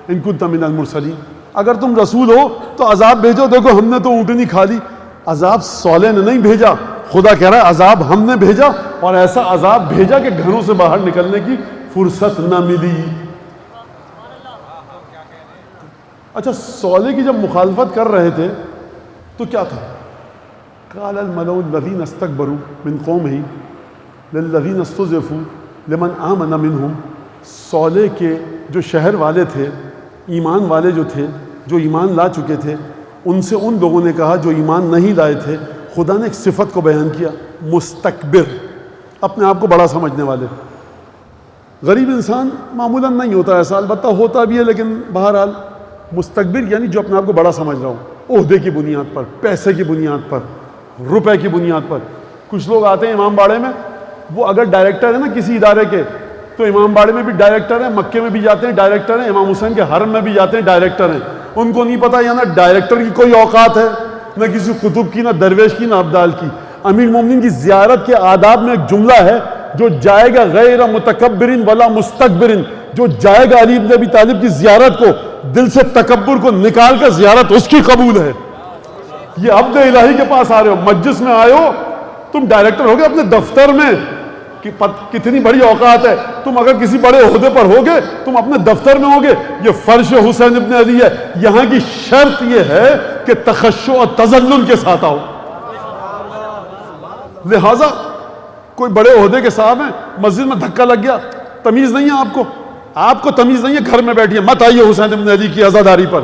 ان کنت من المرسلین, اگر تم رسول ہو تو عذاب بھیجو. دیکھو ہم نے تو اونٹنی کھا لی, عذاب صالح نے نہیں بھیجا. خدا کہہ رہا ہے عذاب ہم نے بھیجا, اور ایسا عذاب بھیجا کہ گھروں سے باہر نکلنے کی فرصت نہ ملی. اچھا صالح کی جب مخالفت کر رہے تھے تو کیا تھا, قال الملأ الذین استکبروا من قومہ للذین استضعفوا لمن آمن منہم. صالح کے جو شہر والے تھے, ایمان والے جو تھے, جو ایمان لا چکے تھے, ان سے ان لوگوں نے کہا جو ایمان نہیں لائے تھے. خدا نے ایک صفت کو بیان کیا, مستکبر, اپنے آپ کو بڑا سمجھنے والے. غریب انسان معمولاً نہیں ہوتا ایسا, البتہ ہوتا بھی ہے, لیکن بہرحال مستکبر یعنی جو اپنے آپ کو بڑا سمجھ رہا ہو, عہدے کی بنیاد پر, پیسے کی بنیاد پر, روپے کی بنیاد پر. کچھ لوگ آتے ہیں امام باڑے میں, وہ اگر ڈائریکٹر ہے نا کسی ادارے کے, تو امام باڑے میں بھی ڈائریکٹر ہیں, مکے میں بھی جاتے ہیں ڈائریکٹر ہیں, امام حسین کے حرم میں بھی جاتے ہیں ڈائریکٹر ہیں. ان کو نہیں پتا یہاں نہ ڈائریکٹر کی کوئی اوقات ہے, نہ کسی قطب کی, نہ درویش کی, نہ ابدال کی. امیر المومنین کی زیارت کے آداب میں ایک جملہ ہے, جو جائے گا غیر متکبرین ولا مستکبرین, جو جائے گا علی بن ابی طالب کی زیارت کو دل سے تکبر کو نکال کر زیارت اس کی قبول ہے. یہ عبد الہی کے پاس آ رہے ہو, مجلس میں آئے ہو, تم ڈائریکٹر ہو گے اپنے دفتر میں, کہ کتنی بڑی اوقات ہے. تم اگر کسی بڑے عہدے پر ہوگے تم اپنے دفتر میں ہوگے. یہ فرش حسین ابن علی ہے. یہاں کی شرط یہ ہے کہ تخشع اور تذلل کے ساتھ آؤ. لہٰذا کوئی بڑے عہدے کے صاحب ہیں, مسجد میں دھکا لگ گیا, تمیز نہیں ہے آپ کو تمیز نہیں ہے, گھر میں بیٹھیے, مت آئیے حسین ابن علی کی عزاداری پر.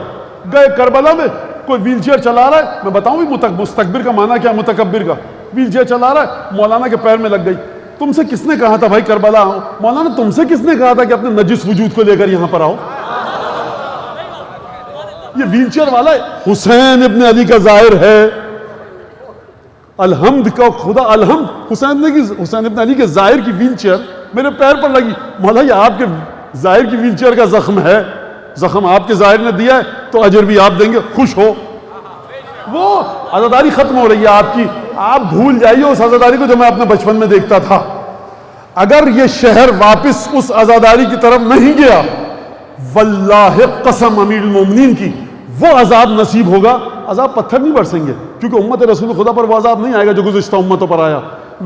گئے کربلا میں, کوئی ویل چیئر چلا رہا ہے, میں بتاؤں بھی مستکبر کا معنی کیا, متکبر کا. ویل چیئر چلا رہا ہے, مولانا کے پیر میں لگ گئی. تم سے کس نے کہا تھا بھائی کربلا آؤ؟ مولانا تم سے کس نے کہا تھا کہ اپنے نجس وجود کو لے کر یہاں پر آؤ؟ یہ ویل چیئر والا حسین ابن علی کا ظاہر ہے. الحمد کا خدا, الحمد حسین ابن علی کے ظاہر کی ویل چیئر میرے پیر پر لگی. مولا یہ آپ کے ظاہر کی ویل چیئر کا زخم ہے, زخم آپ کے ظاہر نے دیا ہے تو اجر بھی آپ دیں گے, خوش ہو. وہ عزاداری ختم ہو رہی ہے آپ کی, آپ بھول جائیے اس عزاداری کو جو میں اپنے بچپن میں دیکھتا تھا. اگر یہ شہر واپس اس عزاداری کی طرف نہیں گیا, واللہ قسم امیر المومنین کی, وہ عذاب نصیب ہوگا. عذاب پتھر نہیں برسیں گے, کیونکہ امت رسول خدا پر وہ عذاب نہیں آئے گا جو گزشتہ امتوں پر آیا.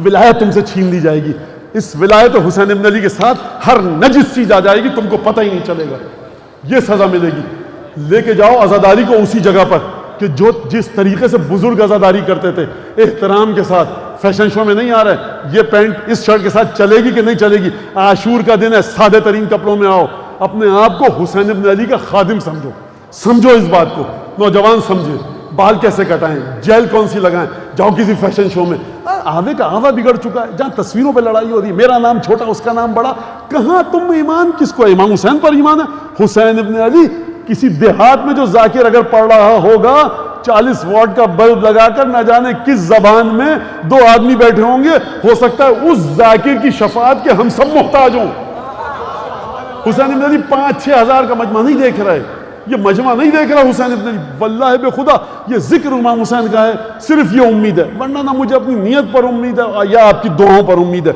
ولایت تم سے چھین لی جائے گی, اس ولایت حسین ابن علی کے ساتھ ہر نجس چیز آ جائے گی، تم کو پتہ ہی نہیں چلے گا، یہ سزا ملے گی۔ لے کے جاؤ عزاداری کو اسی جگہ پر کہ جو جس طریقے سے بزرگ عزاداری کرتے تھے، احترام کے ساتھ۔ فیشن شو میں نہیں آ رہا ہے یہ پینٹ اس شرٹ کے ساتھ چلے گی کہ نہیں چلے گی، عاشور کا دن ہے، سادے ترین کپڑوں میں آؤ، اپنے آپ کو حسین ابن علی کا خادم سمجھو، سمجھو اس بات کو، نوجوان سمجھے، بال کیسے کٹائیں، جیل کون سی لگائیں، جاؤ کسی فیشن شو میں، آوے کا آوا بگڑ چکا ہے، جہاں تصویروں پہ لڑائی ہو رہی ہے، میرا نام چھوٹا اس کا نام بڑا، کہاں تم ایمان کس کو ہے؟ امام حسین پر ایمان ہے، حسین ابن علی۔ کسی دیہات میں جو ذاکر اگر پڑھ رہا ہوگا 40 واٹ کا بلب لگا کر، نہ جانے کس زبان میں 2 آدمی بیٹھے ہوں گے، ہو سکتا ہے اس ذاکر کی شفاعت کے ہم سب محتاج ہوں۔ حسین ابن علی 5-6 ہزار کا مجمع نہیں دیکھ رہے، یہ مجمع نہیں دیکھ رہا حسین ابن علی، واللہ بے خدا یہ ذکر امام حسین کا ہے، صرف یہ امید ہے، ورنہ نہ مجھے اپنی نیت پر امید ہے یا آپ کی دعاؤں پر امید ہے۔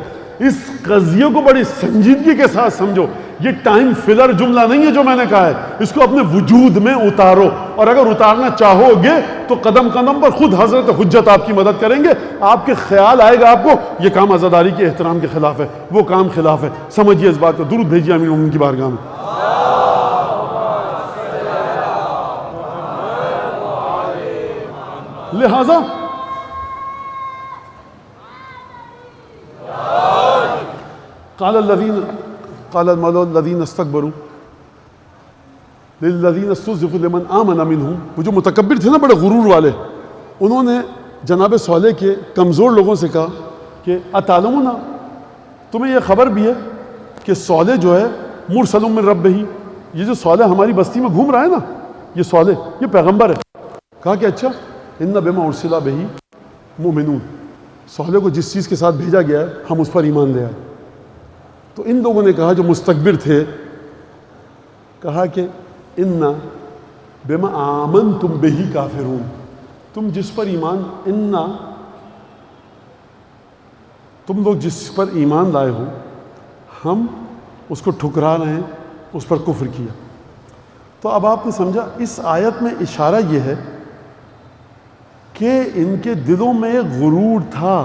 اس قضیے کو بڑی سنجیدگی کے ساتھ سمجھو، یہ ٹائم فلر جملہ نہیں ہے جو میں نے کہا ہے، اس کو اپنے وجود میں اتارو، اور اگر اتارنا چاہو گے تو قدم قدم پر خود حضرت حجت آپ کی مدد کریں گے۔ آپ کے خیال آئے گا آپ کو یہ کام عزاداری کے احترام کے خلاف ہے، وہ کام خلاف ہے، سمجھیے اس بات کو۔ درود بھیجیے امیر المومنین کی بارگاہ میں۔ لہذا قال الملأ الذين استكبروا للذين استضعفوا لمن آمن منهم، وہ جو متکبر تھے نا بڑے غرور والے، انہوں نے جناب صالح کے کمزور لوگوں سے کہا کہ اتعلمون، تمہیں یہ خبر بھی ہے کہ صالح جو ہے مرسل من ربہ، یہ جو صالح ہماری بستی میں گھوم رہا ہے نا، یہ صالح یہ پیغمبر ہے۔ کہا کہ اچھا، ان بما ارسل بہ مؤمنون، صالح کو جس چیز کے ساتھ بھیجا گیا ہے ہم اس پر ایمان لے آئے۔ تو ان لوگوں نے کہا جو مستکبر تھے، کہا کہ انا بما آمنتم بہ کافرون، تم جس پر ایمان، انا تم لوگ جس پر ایمان لائے ہو ہم اس کو ٹھکرا رہے ہیں، اس پر کفر کیا۔ تو اب آپ نے سمجھا اس آیت میں اشارہ یہ ہے کہ ان کے دلوں میں ایک غرور تھا،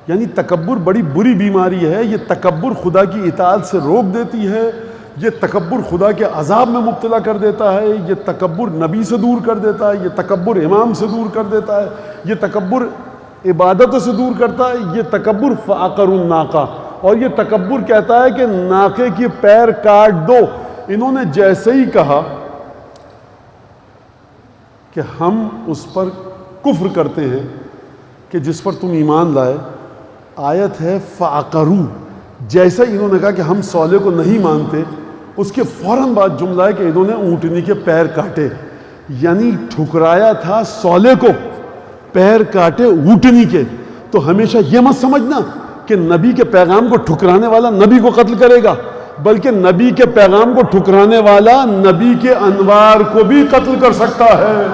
یعنی تکبر بڑی بری بیماری ہے، یہ تکبر خدا کی اطاعت سے روک دیتی ہے، یہ تکبر خدا کے عذاب میں مبتلا کر دیتا ہے، یہ تکبر نبی سے دور کر دیتا ہے، یہ تکبر امام سے دور کر دیتا ہے، یہ تکبر عبادتوں سے دور کرتا ہے، یہ تکبر فعقر الناقہ، اور یہ تکبر کہتا ہے کہ ناقے کی پیر کاٹ دو۔ انہوں نے جیسے ہی کہا کہ ہم اس پر کفر کرتے ہیں کہ جس پر تم ایمان لائے، آیت ہے فعقروا، جیسے انہوں نے کہا کہ ہم صالح کو نہیں مانتے، اس کے فوراً بعد جملہ ہے کہ انہوں نے اونٹنی کے پیر کاٹے، یعنی ٹھکرایا تھا صالح کو، پیر کاٹے اونٹنی کے۔ تو ہمیشہ یہ مت سمجھنا کہ نبی کے پیغام کو ٹھکرانے والا نبی کو قتل کرے گا، بلکہ نبی کے پیغام کو ٹھکرانے والا نبی کے انوار کو بھی قتل کر سکتا ہے۔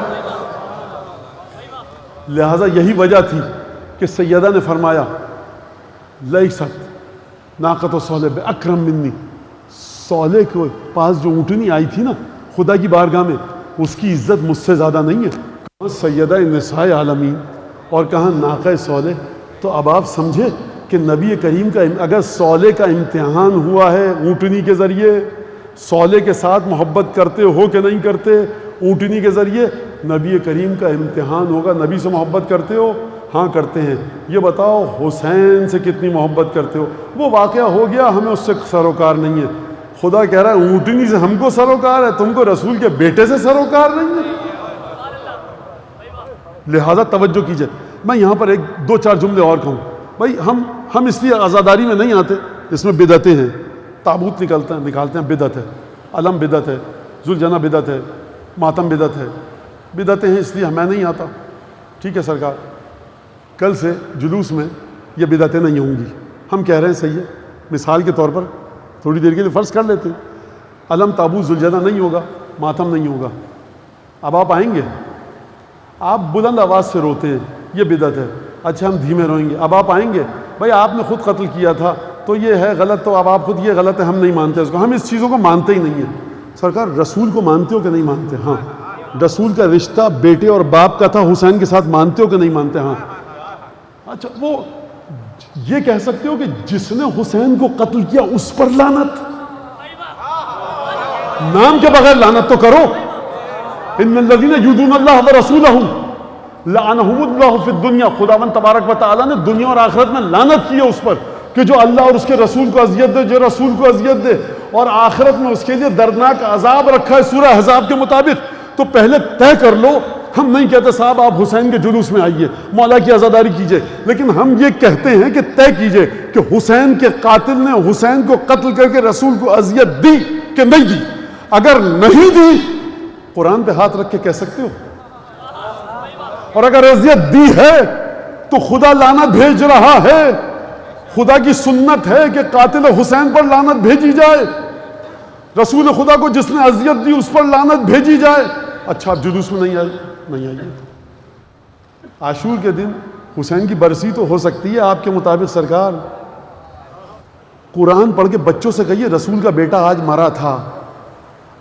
لہٰذا یہی وجہ تھی کہ سیدہ نے فرمایا لیست ناقۃ صالح باکرم منی، صالح کے پاس جو اونٹنی آئی تھی نا خدا کی بارگاہ میں، اس کی عزت مجھ سے زیادہ نہیں ہے۔ کہاں سیدہ نساء عالمین اور کہاں ناقہ صالح۔ تو اب آپ سمجھے کہ نبی کریم کا اگر صالح کا امتحان ہوا ہے اونٹنی کے ذریعے، صالح کے ساتھ محبت کرتے ہو کہ نہیں کرتے اونٹنی کے ذریعے، نبی کریم کا امتحان ہوگا نبی سے محبت کرتے ہو؟ ہاں کرتے ہیں۔ یہ بتاؤ حسین سے کتنی محبت کرتے ہو؟ وہ واقعہ ہو گیا، ہمیں اس سے سروکار نہیں ہے۔ خدا کہہ رہا ہے اونٹنی سے ہم کو سروکار ہے، تم کو رسول کے بیٹے سے سروکار نہیں ہے۔ لہذا توجہ کیجئے، میں یہاں پر 2-4 جملے اور کہوں۔ بھائی ہم اس لیے عزاداری میں نہیں آتے، اس میں بدعتیں ہیں، تابوت نکالتے ہیں بدعت ہے، علم بدعت ہے، ذوالجنہ بدعت ہے، ماتم بدعت ہے، بدعتیں ہیں، اس لیے میں نہیں آتا۔ ٹھیک ہے سرکار، کل سے جلوس میں یہ بدعتیں نہیں ہوں گی، ہم کہہ رہے ہیں صحیح ہے، مثال کے طور پر تھوڑی دیر کے لیے فرض کر لیتے ہیں، علم تابوت ذوالجنہ نہیں ہوگا، ماتم نہیں ہوگا۔ اب آپ آئیں گے، آپ بلند آواز سے روتے ہیں، یہ بدعت ہے، اچھا ہم دھیمے روئیں گے۔ اب آپ آئیں گے، بھائی آپ نے خود قتل کیا تھا تو یہ ہے غلط، تو اب آپ خود یہ غلط ہے، ہم نہیں مانتے اس کو، ہم اس چیزوں کو مانتے ہی نہیں ہیں۔ سرکار رسول کو مانتے ہو کہ نہیں مانتے؟ ہاں۔ رسول کا رشتہ بیٹے اور باپ کا تھا، حسین کے ساتھ مانتے ہو کہ نہیں مانتے؟ ہاں۔ اچھا وہ یہ کہہ سکتے ہو کہ جس نے حسین کو قتل کیا اس پر لعنت؟ نام کے بغیر لعنت تو کرو. ان الذین یؤذون اللہ ورسولہ لعنہم اللہ فی الدنیا. خداوند تبارک و تعالیٰ نے دنیا اور آخرت میں لعنت کی ہے اس پر کہ جو اللہ اور اس کے رسول کو اذیت دے, جو رسول کو اذیت دے, اور آخرت میں اس کے لیے دردناک عذاب رکھا ہے سورہ احزاب کے مطابق. تو پہلے طے کر لو. ہم نہیں کہتے صاحب آپ حسین کے جلوس میں آئیے, مولا کی عزاداری کیجئے, لیکن ہم یہ کہتے ہیں کہ طے کیجئے کہ حسین کے قاتل نے حسین کو قتل کر کے رسول کو اذیت دی کہ نہیں دی. اگر نہیں دی قرآن پہ ہاتھ رکھ کے کہہ سکتے ہو, اور اگر اذیت دی ہے تو خدا لعنت بھیج رہا ہے. خدا کی سنت ہے کہ قاتل حسین پر لعنت بھیجی جائے, رسول خدا کو جس نے اذیت دی اس پر لعنت بھیجی جائے. اچھا آپ جلوس میں نہیں آئیے. عاشور کے دن حسین کی برسی تو ہو سکتی ہے آپ کے مطابق سرکار. قرآن پڑھ کے بچوں سے کہیے رسول کا بیٹا آج مرا تھا.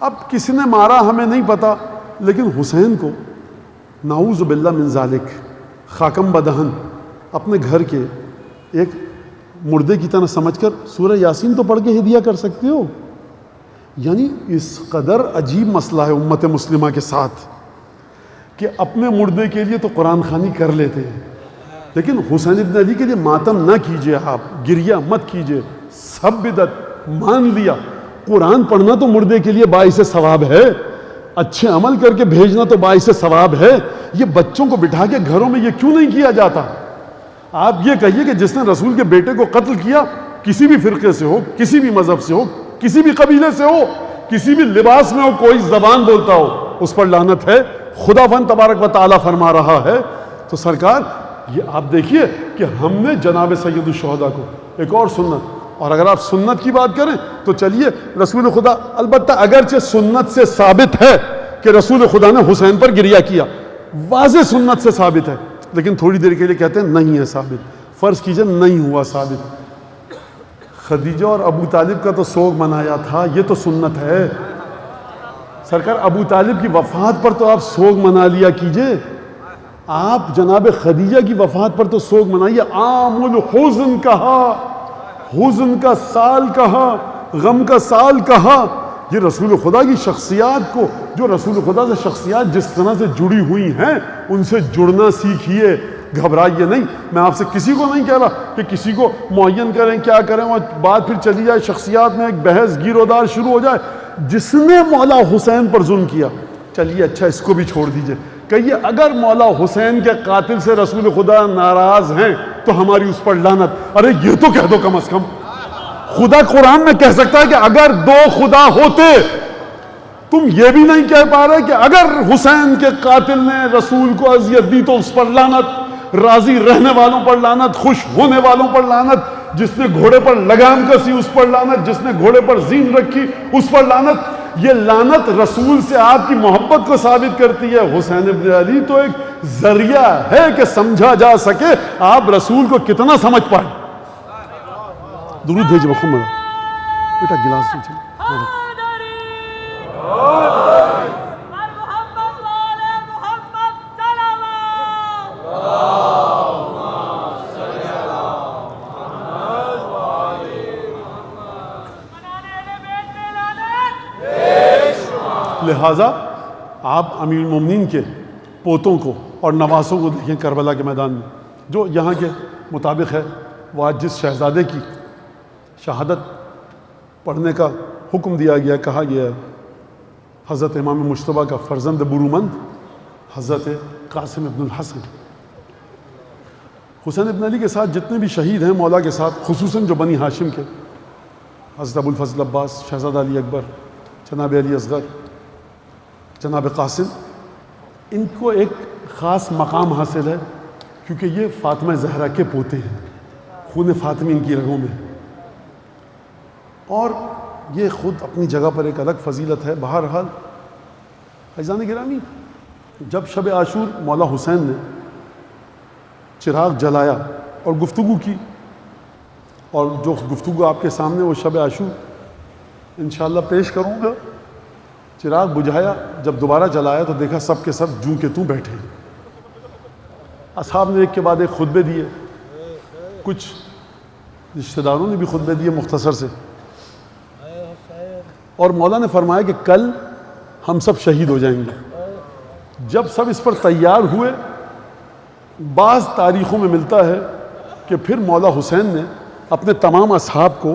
اب کسی نے مارا ہمیں نہیں پتا, لیکن حسین کو نعوذ باللہ من ذالک خاکم بدہن اپنے گھر کے ایک مردے کی طرح سمجھ کر سورہ یاسین تو پڑھ کے ہدیہ کر سکتے ہو. یعنی اس قدر عجیب مسئلہ ہے امت مسلمہ کے ساتھ کہ اپنے مردے کے لیے تو قرآن خوانی کر لیتے ہیں, لیکن حسین ابن علی کے لیے ماتم نہ کیجئے, آپ گریہ مت کیجئے. سب بدعت مان لیا. قرآن پڑھنا تو مردے کے لیے باعث ثواب ہے, اچھے عمل کر کے بھیجنا تو باعث ثواب ہے. یہ بچوں کو بٹھا کے گھروں میں یہ کیوں نہیں کیا جاتا؟ آپ یہ کہیے کہ جس نے رسول کے بیٹے کو قتل کیا, کسی بھی فرقے سے ہو, کسی بھی مذہب سے ہو, کسی بھی قبیلے سے ہو, کسی بھی لباس میں ہو, کوئی زبان بولتا ہو, اس پر لعنت ہے. خداوند تبارک و تعالیٰ فرما رہا ہے. تو سرکار یہ آپ دیکھیے کہ ہم نے جناب سید الشہداء کو ایک اور سنت, اور اگر آپ سنت کی بات کریں تو چلیے رسول خدا, البتہ اگرچہ سنت سے ثابت ہے کہ رسول خدا نے حسین پر گریہ کیا, واضح سنت سے ثابت ہے, لیکن تھوڑی دیر کے لیے کہتے ہیں نہیں ہے ثابت. فرض کیجئے نہیں ہوا ثابت. خدیجہ اور ابو طالب کا تو سوگ منایا تھا, یہ تو سنت ہے. سرکار ابو طالب کی وفات پر تو آپ سوگ منا لیا کیجئے, آپ جناب خدیجہ کی وفات پر تو سوگ منائیے. عام الحزن کہا, حزن کا سال کہا, غم کا سال کہا. یہ رسول خدا کی شخصیات کو, جو رسول خدا سے شخصیات جس طرح سے جڑی ہوئی ہیں ان سے جڑنا سیکھیے, گھبرائیے نہیں. میں آپ سے کسی کو نہیں کہہ رہا کہ کسی کو معین کریں, کیا کریں, اور بات پھر چلی جائے شخصیات میں ایک بحث گیر و دار شروع ہو جائے. جس نے مولا حسین پر ظلم کیا, چلیے اچھا اس کو بھی چھوڑ دیجئے. کہیے اگر مولا حسین کے قاتل سے رسول خدا ناراض ہیں تو ہماری اس پر لعنت. ارے یہ تو کہہ دو کم از کم. خدا قرآن میں کہہ سکتا ہے کہ اگر دو خدا ہوتے. تم یہ بھی نہیں کہہ پا رہے کہ اگر حسین کے قاتل نے رسول کو اذیت دی تو اس پر لعنت, راضی رہنے والوں پر لعنت, خوش ہونے والوں پر لعنت, جس نے گھوڑے پر لگام کسی اس پر لعنت, جس نے گھوڑے پر زین رکھی اس پر لعنت. یہ لعنت رسول سے آپ کی محبت کو ثابت کرتی ہے. حسین ابن علی تو ایک ذریعہ ہے کہ سمجھا جا سکے آپ رسول کو کتنا سمجھ پائیں. درود بھیجو محمد. بیٹا گلاس دیجیے. لہٰذا آپ امیر المومنین کے پوتوں کو اور نواسوں کو دیکھیں کربلا کے میدان میں, جو یہاں کے مطابق ہے. وہ آج جس شہزادے کی شہادت پڑھنے کا حکم دیا گیا, کہا گیا ہے حضرت امام مجتبیٰ کا فرزند برومند حضرت قاسم ابن الحسن. حسین ابن علی کے ساتھ جتنے بھی شہید ہیں مولا کے ساتھ, خصوصاً جو بنی ہاشم کے, حضرت ابو الفضل عباس, شہزادہ علی اکبر, جناب علی اصغر, جناب قاسم, ان کو ایک خاص مقام حاصل ہے کیونکہ یہ فاطمہ زہرا کے پوتے ہیں, خون فاطمی ان کی رگوں میں, اور یہ خود اپنی جگہ پر ایک الگ فضیلت ہے. بہرحال عزیزان گرامی, جب شب عاشور مولا حسین نے چراغ جلایا اور گفتگو کی, اور جو گفتگو آپ کے سامنے وہ شب عاشور انشاءاللہ پیش کروں گا. چراغ بجھایا, جب دوبارہ جلایا تو دیکھا سب کے سب جوں کے توں بیٹھے ہیں. اصحاب نے ایک کے بعد ایک خطبے دیے, کچھ رشتہ داروں نے بھی خطبے دیے مختصر سے، اور مولا نے فرمایا کہ کل ہم سب شہید ہو جائیں گے۔ جب سب اس پر تیار ہوئے، بعض تاریخوں میں ملتا ہے کہ پھر مولا حسین نے اپنے تمام اصحاب کو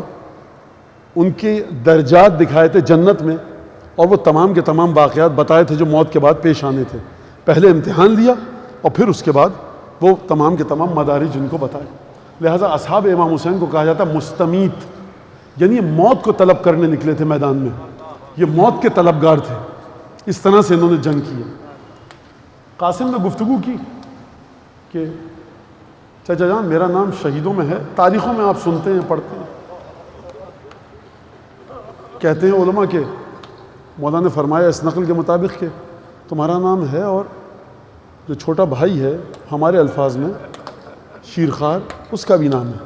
ان کے درجات دکھائے تھے جنت میں، اور وہ تمام کے تمام واقعات بتائے تھے جو موت کے بعد پیش آنے تھے۔ پہلے امتحان لیا اور پھر اس کے بعد وہ تمام کے تمام مدارج ان کو بتائے۔ لہٰذا اصحاب امام حسین کو کہا جاتا ہے مستمیت، یعنی یہ موت کو طلب کرنے نکلے تھے میدان میں، یہ موت کے طلبگار تھے، اس طرح سے انہوں نے جنگ کی ہے۔ قاسم نے گفتگو کی کہ چچا جان میرا نام شہیدوں میں ہے، تاریخوں میں آپ سنتے ہیں پڑھتے ہیں، کہتے ہیں علماء کہ مولا نے فرمایا اس نقل کے مطابق کہ تمہارا نام ہے اور جو چھوٹا بھائی ہے ہمارے الفاظ میں شیرخوار، اس کا بھی نام ہے۔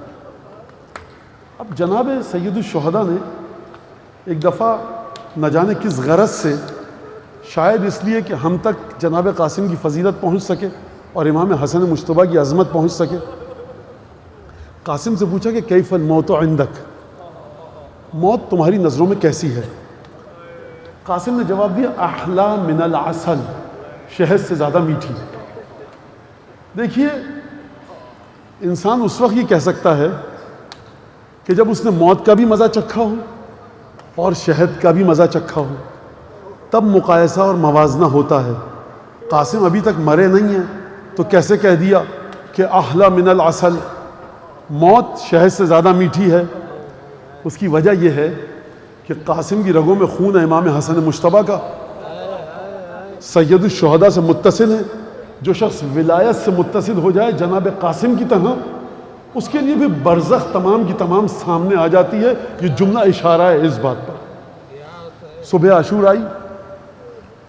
اب جناب سید الشہداء نے ایک دفعہ نہ جانے کس غرض سے، شاید اس لیے کہ ہم تک جناب قاسم کی فضیلت پہنچ سکے اور امام حسن مجتبیٰ کی عظمت پہنچ سکے، قاسم سے پوچھا کہ کیف الموت عندک، موت تمہاری نظروں میں کیسی ہے؟ قاسم نے جواب دیا احلا من العسل، شہد سے زیادہ میٹھی۔ دیکھیے انسان اس وقت یہ کہہ سکتا ہے کہ جب اس نے موت کا بھی مزہ چکھا ہو اور شہد کا بھی مزہ چکھا ہو، تب مقایسہ اور موازنہ ہوتا ہے۔ قاسم ابھی تک مرے نہیں ہیں تو کیسے کہہ دیا کہ احلا من العسل، موت شہد سے زیادہ میٹھی ہے؟ اس کی وجہ یہ ہے کہ قاسم کی رگوں میں خون ہے امام حسن مجتبیٰ کا، سید الشہداء سے متصل ہے۔ جو شخص ولایت سے متصل ہو جائے جناب قاسم کی طرح، اس کے لیے بھی برزخ تمام کی تمام سامنے آ جاتی ہے۔ یہ جملہ اشارہ ہے اس بات پر۔ صبح عاشور آئی،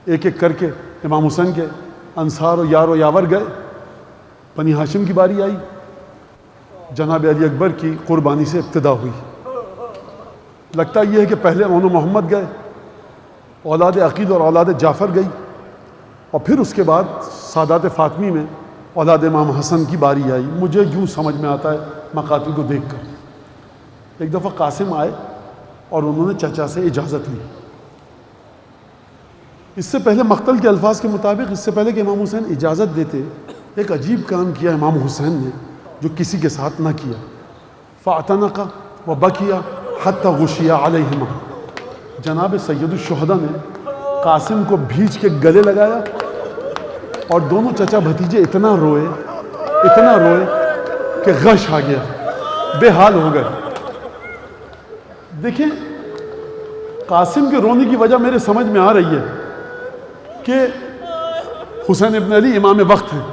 ایک ایک کر کے امام حسین کے انصار و یار و یاور گئے، بنی ہاشم کی باری آئی، جناب علی اکبر کی قربانی سے ابتدا ہوئی۔ لگتا یہ ہے کہ پہلے اون محمد گئے، اولاد عقیل اور اولاد جعفر گئی، اور پھر اس کے بعد سادات فاطمی میں اولاد امام حسن کی باری آئی۔ مجھے یوں سمجھ میں آتا ہے مقاتل کو دیکھ کر۔ ایک دفعہ قاسم آئے اور انہوں نے چچا سے اجازت لی۔ اس سے پہلے مقتل کے الفاظ کے مطابق، اس سے پہلے کہ امام حسین اجازت دیتے، ایک عجیب کام کیا امام حسین نے جو کسی کے ساتھ نہ کیا۔ فاعتنق وبکیٰ حتی غشی علیہما، جناب سید الشہداء نے قاسم کو بھیج کے گلے لگایا، اور دونوں چچا بھتیجے اتنا روئے کہ غش آ گیا، بے حال ہو گئے۔ دیکھیں قاسم کے رونے کی وجہ میرے سمجھ میں آ رہی ہے کہ حسین ابن علی امام وقت ہیں،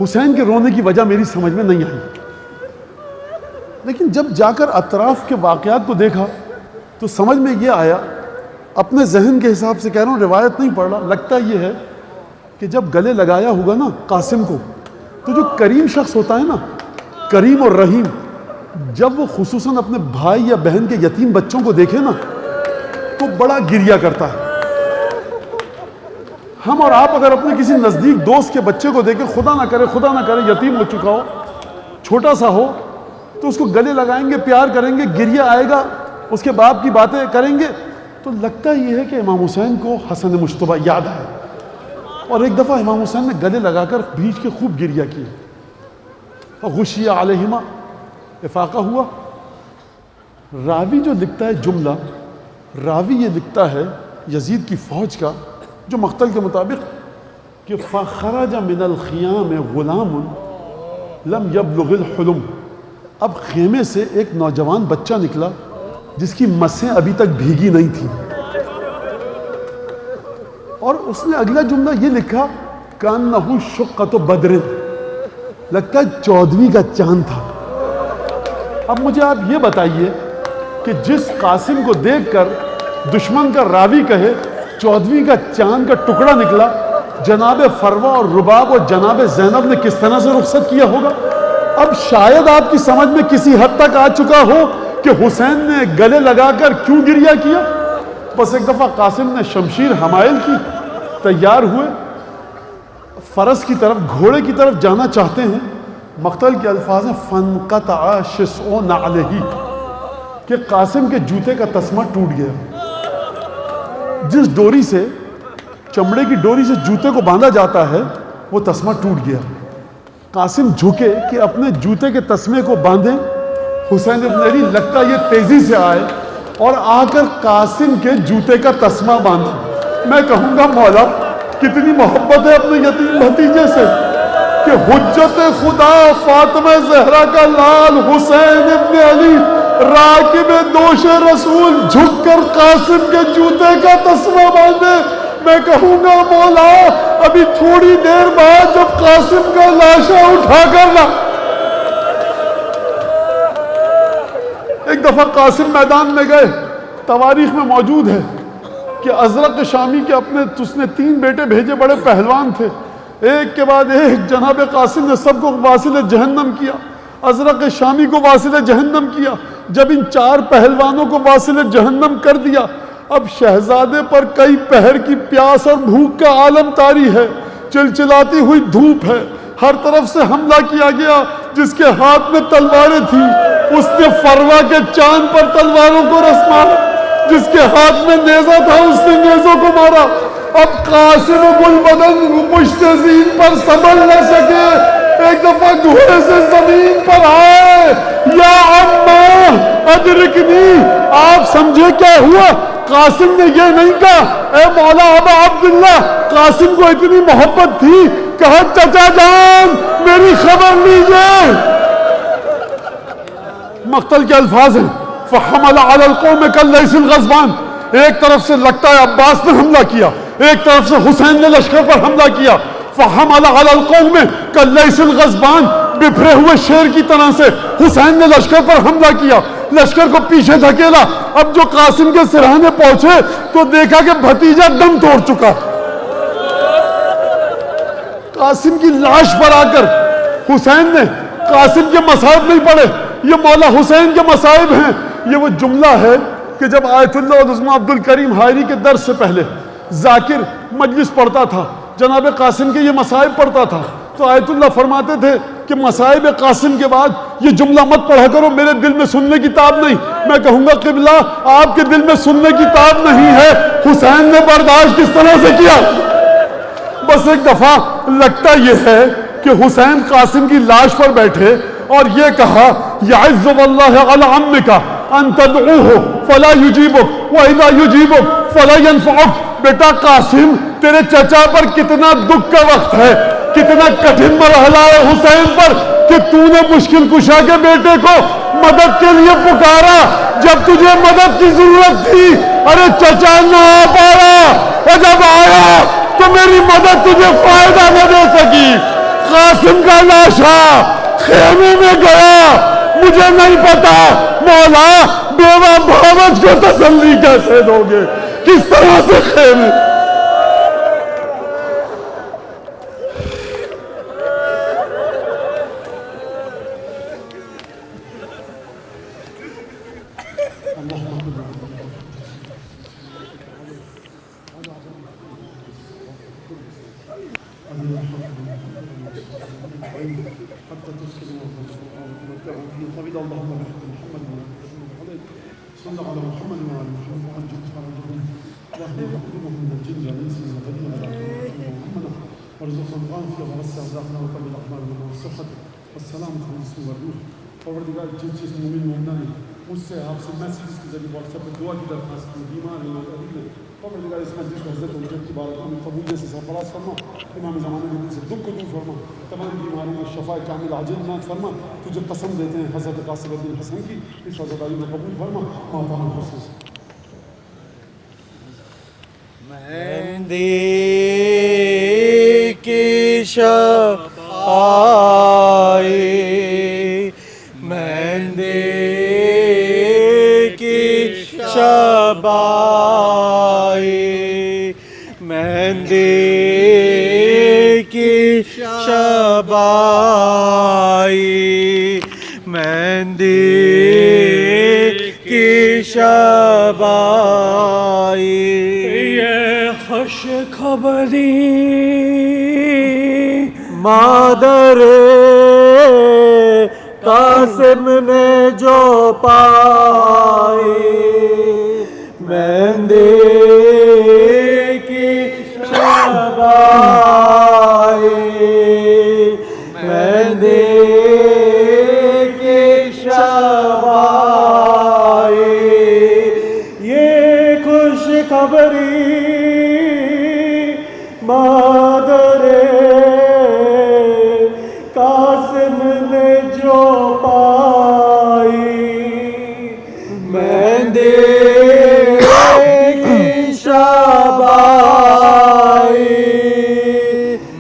حسین کے رونے کی وجہ میری سمجھ میں نہیں آئی۔ لیکن جب جا کر اطراف کے واقعات کو دیکھا تو سمجھ میں یہ آیا، اپنے ذہن کے حساب سے کہہ رہا ہوں، روایت نہیں پڑھ رہا، لگتا یہ ہے کہ جب گلے لگایا ہوگا نا قاسم کو، تو جو کریم شخص ہوتا ہے نا، کریم اور رحیم، جب وہ خصوصاً اپنے بھائی یا بہن کے یتیم بچوں کو دیکھے نا تو بڑا گریہ کرتا ہے۔ ہم اور آپ اگر اپنے کسی نزدیک دوست کے بچے کو دیکھیں، خدا نہ کرے یتیم ہو چکا ہو، چھوٹا سا ہو، تو اس کو گلے لگائیں گے، پیار کریں گے، گریہ آئے گا، اس کے باپ کی باتیں کریں گے، تو لگتا یہ ہے کہ امام حسین کو حسن مجتبیٰ یاد ہے۔ اور ایک دفعہ امام حسین نے گلے لگا کر بھیج کے خوب گریہ کیا، غشی علیہما، افاقہ ہوا۔ راوی جو لکھتا ہے جملہ، راوی یہ لکھتا ہے یزید کی فوج کا، جو مقتل کے مطابق کہ فخرج من الخیام غلام لم یبلغ الحلم، اب خیمے سے ایک نوجوان بچہ نکلا جس کی مسیں ابھی تک بھیگی نہیں تھیں، اور اس نے اگلا جملہ یہ لکھا کأنہ شقۃ بدر، لگتا ہے 14ویں کا چاند تھا۔ اب مجھے آپ یہ بتائیے کہ جس قاسم کو دیکھ کر دشمن کا راوی کہے 14ویں کا چاند کا ٹکڑا نکلا، جناب فروہ اور رباب اور جناب زینب نے کس طرح سے رخصت کیا ہوگا؟ اب شاید آپ کی سمجھ میں کسی حد تک آ چکا ہو کہ حسین نے گلے لگا کر کیوں گریہ کیا۔ بس ایک دفعہ قاسم نے شمشیر حمائل کی، تیار ہوئے، فرس کی طرف، گھوڑے کی طرف جانا چاہتے ہیں مقتل کے الفاظ ہیں فَانْقَطَعَ شِسْعُ نَعْلِهِ کہ قاسم کے جوتے کا تسمہ ٹوٹ گیا. جس ڈوری سے چمڑے کی ڈوری سے جوتے کو باندھا جاتا ہے وہ تسمہ ٹوٹ گیا. قاسم جھکے کہ اپنے جوتے کے تسمے کو باندھیں. حسین ابن علی لگتا یہ تیزی سے آئے اور آ کر قاسم کے جوتے کا تسمہ باندھا. میں کہوں گا مولا کتنی محبت ہے اپنے یتیم بھتیجے سے کہ حجت خدا فاطمہ زہرا کا لال حسین ابن علی راکب دوش رسول جھک کر قاسم کے جوتے کا تسمہ باندھے. میں کہوں گا مولا ابھی تھوڑی دیر بعد جب قاسم کا لاشا اٹھا کر لا. ایک دفعہ قاسم میدان میں گئے, تواریخ میں موجود ہے کہ ازرق شامی کے اپنے اس نے 3 بیٹے بھیجے, بڑے پہلوان تھے, ایک کے بعد ایک جناب قاسم نے سب کو واصل جہنم کیا. ازرق شامی کو واصل جہنم کیا. جب ان 4 پہلوانوں کو واصل جہنم کر دیا, اب شہزادے پر کئی پہر کی پیاس اور بھوک کا عالم طاری ہے, چلچلاتی ہوئی دھوپ ہے, ہر طرف سے حملہ کیا گیا. جس کے ہاتھ میں تلواریں تھیں اس نے فروا کے چاند پر تلواروں کو رس مارا, جس کے ہاتھ میں نیزہ تھا اس نے نیزوں کو مارا. اب قاسم گل بدن پشت زین پر سنبھل نہ سکے, ایک دفعہ گھوڑے سے زمین پر آئے, یا اماں ادرکنی. آپ سمجھے کیا ہوا؟ قاسم نے یہ نہیں کہا اے مولا ابا عبداللہ, قاسم کو اتنی محبت تھی, کہا چچا جان میری خبر لیجئے. مقتل کے الفاظ ہیں فحمل علی القوم کاللیث الغضبان. ایک طرف سے لگتا ہے عباس نے حملہ کیا, ایک طرف سے حسین نے لشکر پر حملہ کیا. فحمل علی القوم کاللیث الغضبان, بکھرے ہوئے شیر کی طرح سے حسین نے لشکر پر حملہ کیا, لشکر کو پیچھے دھکیلا. اب جو قاسم کے سرہانے پہنچے تو دیکھا کہ بھتیجا دم توڑ چکا. قاسم کی لاش پر آ کر حسین نے قاسم کے مصائب نہیں پڑھے, یہ مولا حسین کے مصائب ہیں. یہ وہ جملہ ہے کہ جب آیت اللہ العظمہ عبد الکریم حائری کے درس سے پہلے ذاکر مجلس پڑھتا تھا, جناب قاسم کے یہ مصائب پڑھتا تھا, تو آیت اللہ فرماتے تھے کہ مصائب قاسم کے بعد یہ جملہ مت پڑھا کرو, میرے دل میں سننے کی تاب نہیں. میں کہوں گا قبلہ آپ کے دل میں سننے کی تاب نہیں ہے, حسین نے برداشت کس طرح سے کیا. بس ایک دفعہ لگتا یہ ہے کہ حسین قاسم کی لاش پر بیٹھے اور یہ کہا یعز واللہ علی عمک ان تدعوہ فلا یجیبک واذا یجیبک فلا ینفعک. بیٹا قاسم تیرے چچا پر کتنا دکھ کا وقت ہے, کتنا کٹھن مرحلہ ہے حسین پر کہ تو نے مشکل کشا کے بیٹے کو مدد کے لیے پکارا جب تجھے مدد کی ضرورت تھی. ارے چچا نہ آ پایا, اور جب آیا تو میری مدد تجھے فائدہ نہ دے سکی. قاسم کا لاشا خیمے میں گیا, مجھے نہیں پتا مولا بیوہ بھاوج کو تسلی کیسے دو گے, کس طرح سے خیمے. جن چیز مومن مومنہ نے مجھ سے آپ سے میسیجز کے ذریعے واٹس ایپ پہ دعا کی درخواست کی, بیمار ہیں لوگ عزیز ہیں, پروردگار اس مسجد کو حضرت الجد کی بارگاہ میں قبولیت سے سرفراز فرما, امام زمانے کے دل سے دکھ کو دور فرما, تمام بیماریوں میں شفا کامل عاجل عنایت فرما. تجھے قسم دیتے ہیں حضرت قاسم الدین حسن کی, اس عزاداری میں قبول فرما. ماتانا حسن
مہندی کی شب آئی, مہندی کی شب آئی, مہندی کی شب آئی, مہندی کی شب آئی. یہ خوش خبری مادر قاسم نے جو پائی مہندی کی شبائی مہندی کی شبائی یہ خوش خبری مادر قاسم نے جو پائی مہندی کی شبائی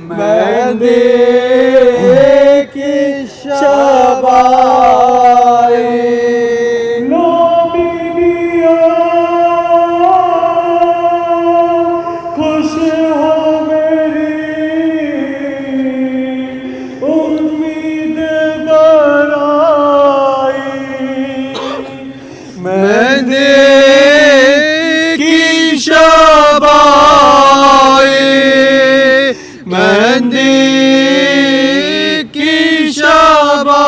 مہندی کی شبائی لو بیویاں خوش ہو میری امید برائی مہندی کی شبائی مہندی کی شبائی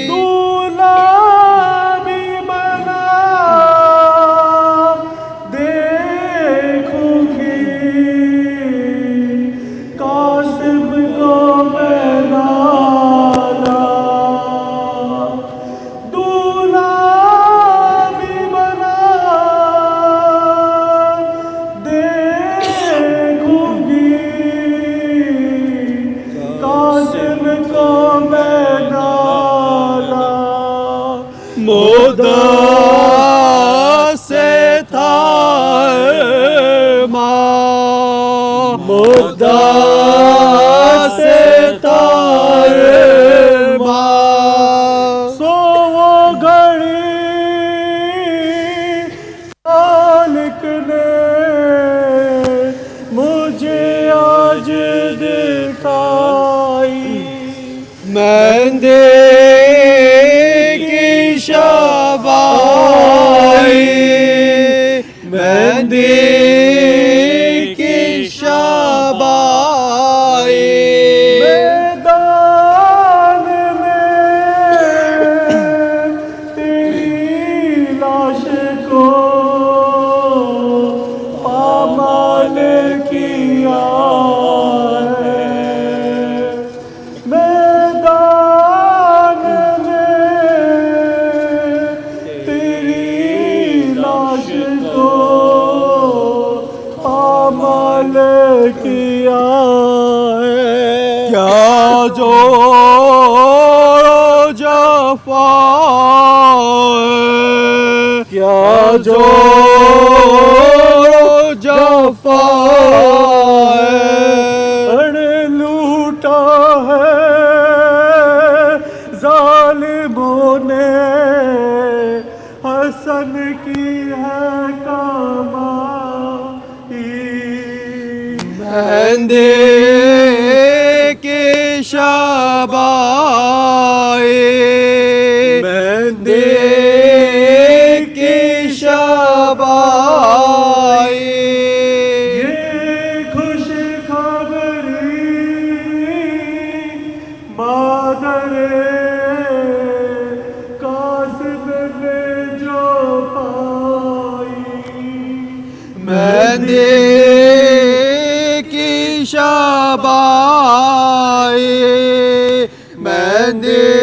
دولہا بھی بنا دیکھوں گی قاسم کو میں لانا دولہا بھی بنا دیکھوں گی قاسم کو میں لانا مودا سے تھا ماں مودا سے تھا ماں سو وہ گھڑی خالق نے مجھے آج دکھائی مہندی کی شبائی مہندی کی شبائی میدان میں تیری لاش کو پامال کیا ہے میدان میں تیری لاش کو پامال کیا ہے کیا جو جفا ہے کیا جو جفا ہے لوٹا ہے ظالموں نے حسن کی ہے کمائی مہندی کی شبائی مہندی کی شبائی یہ خوش خبری مادر قاسم نے جو پائی مہندی کی شبائی مہندی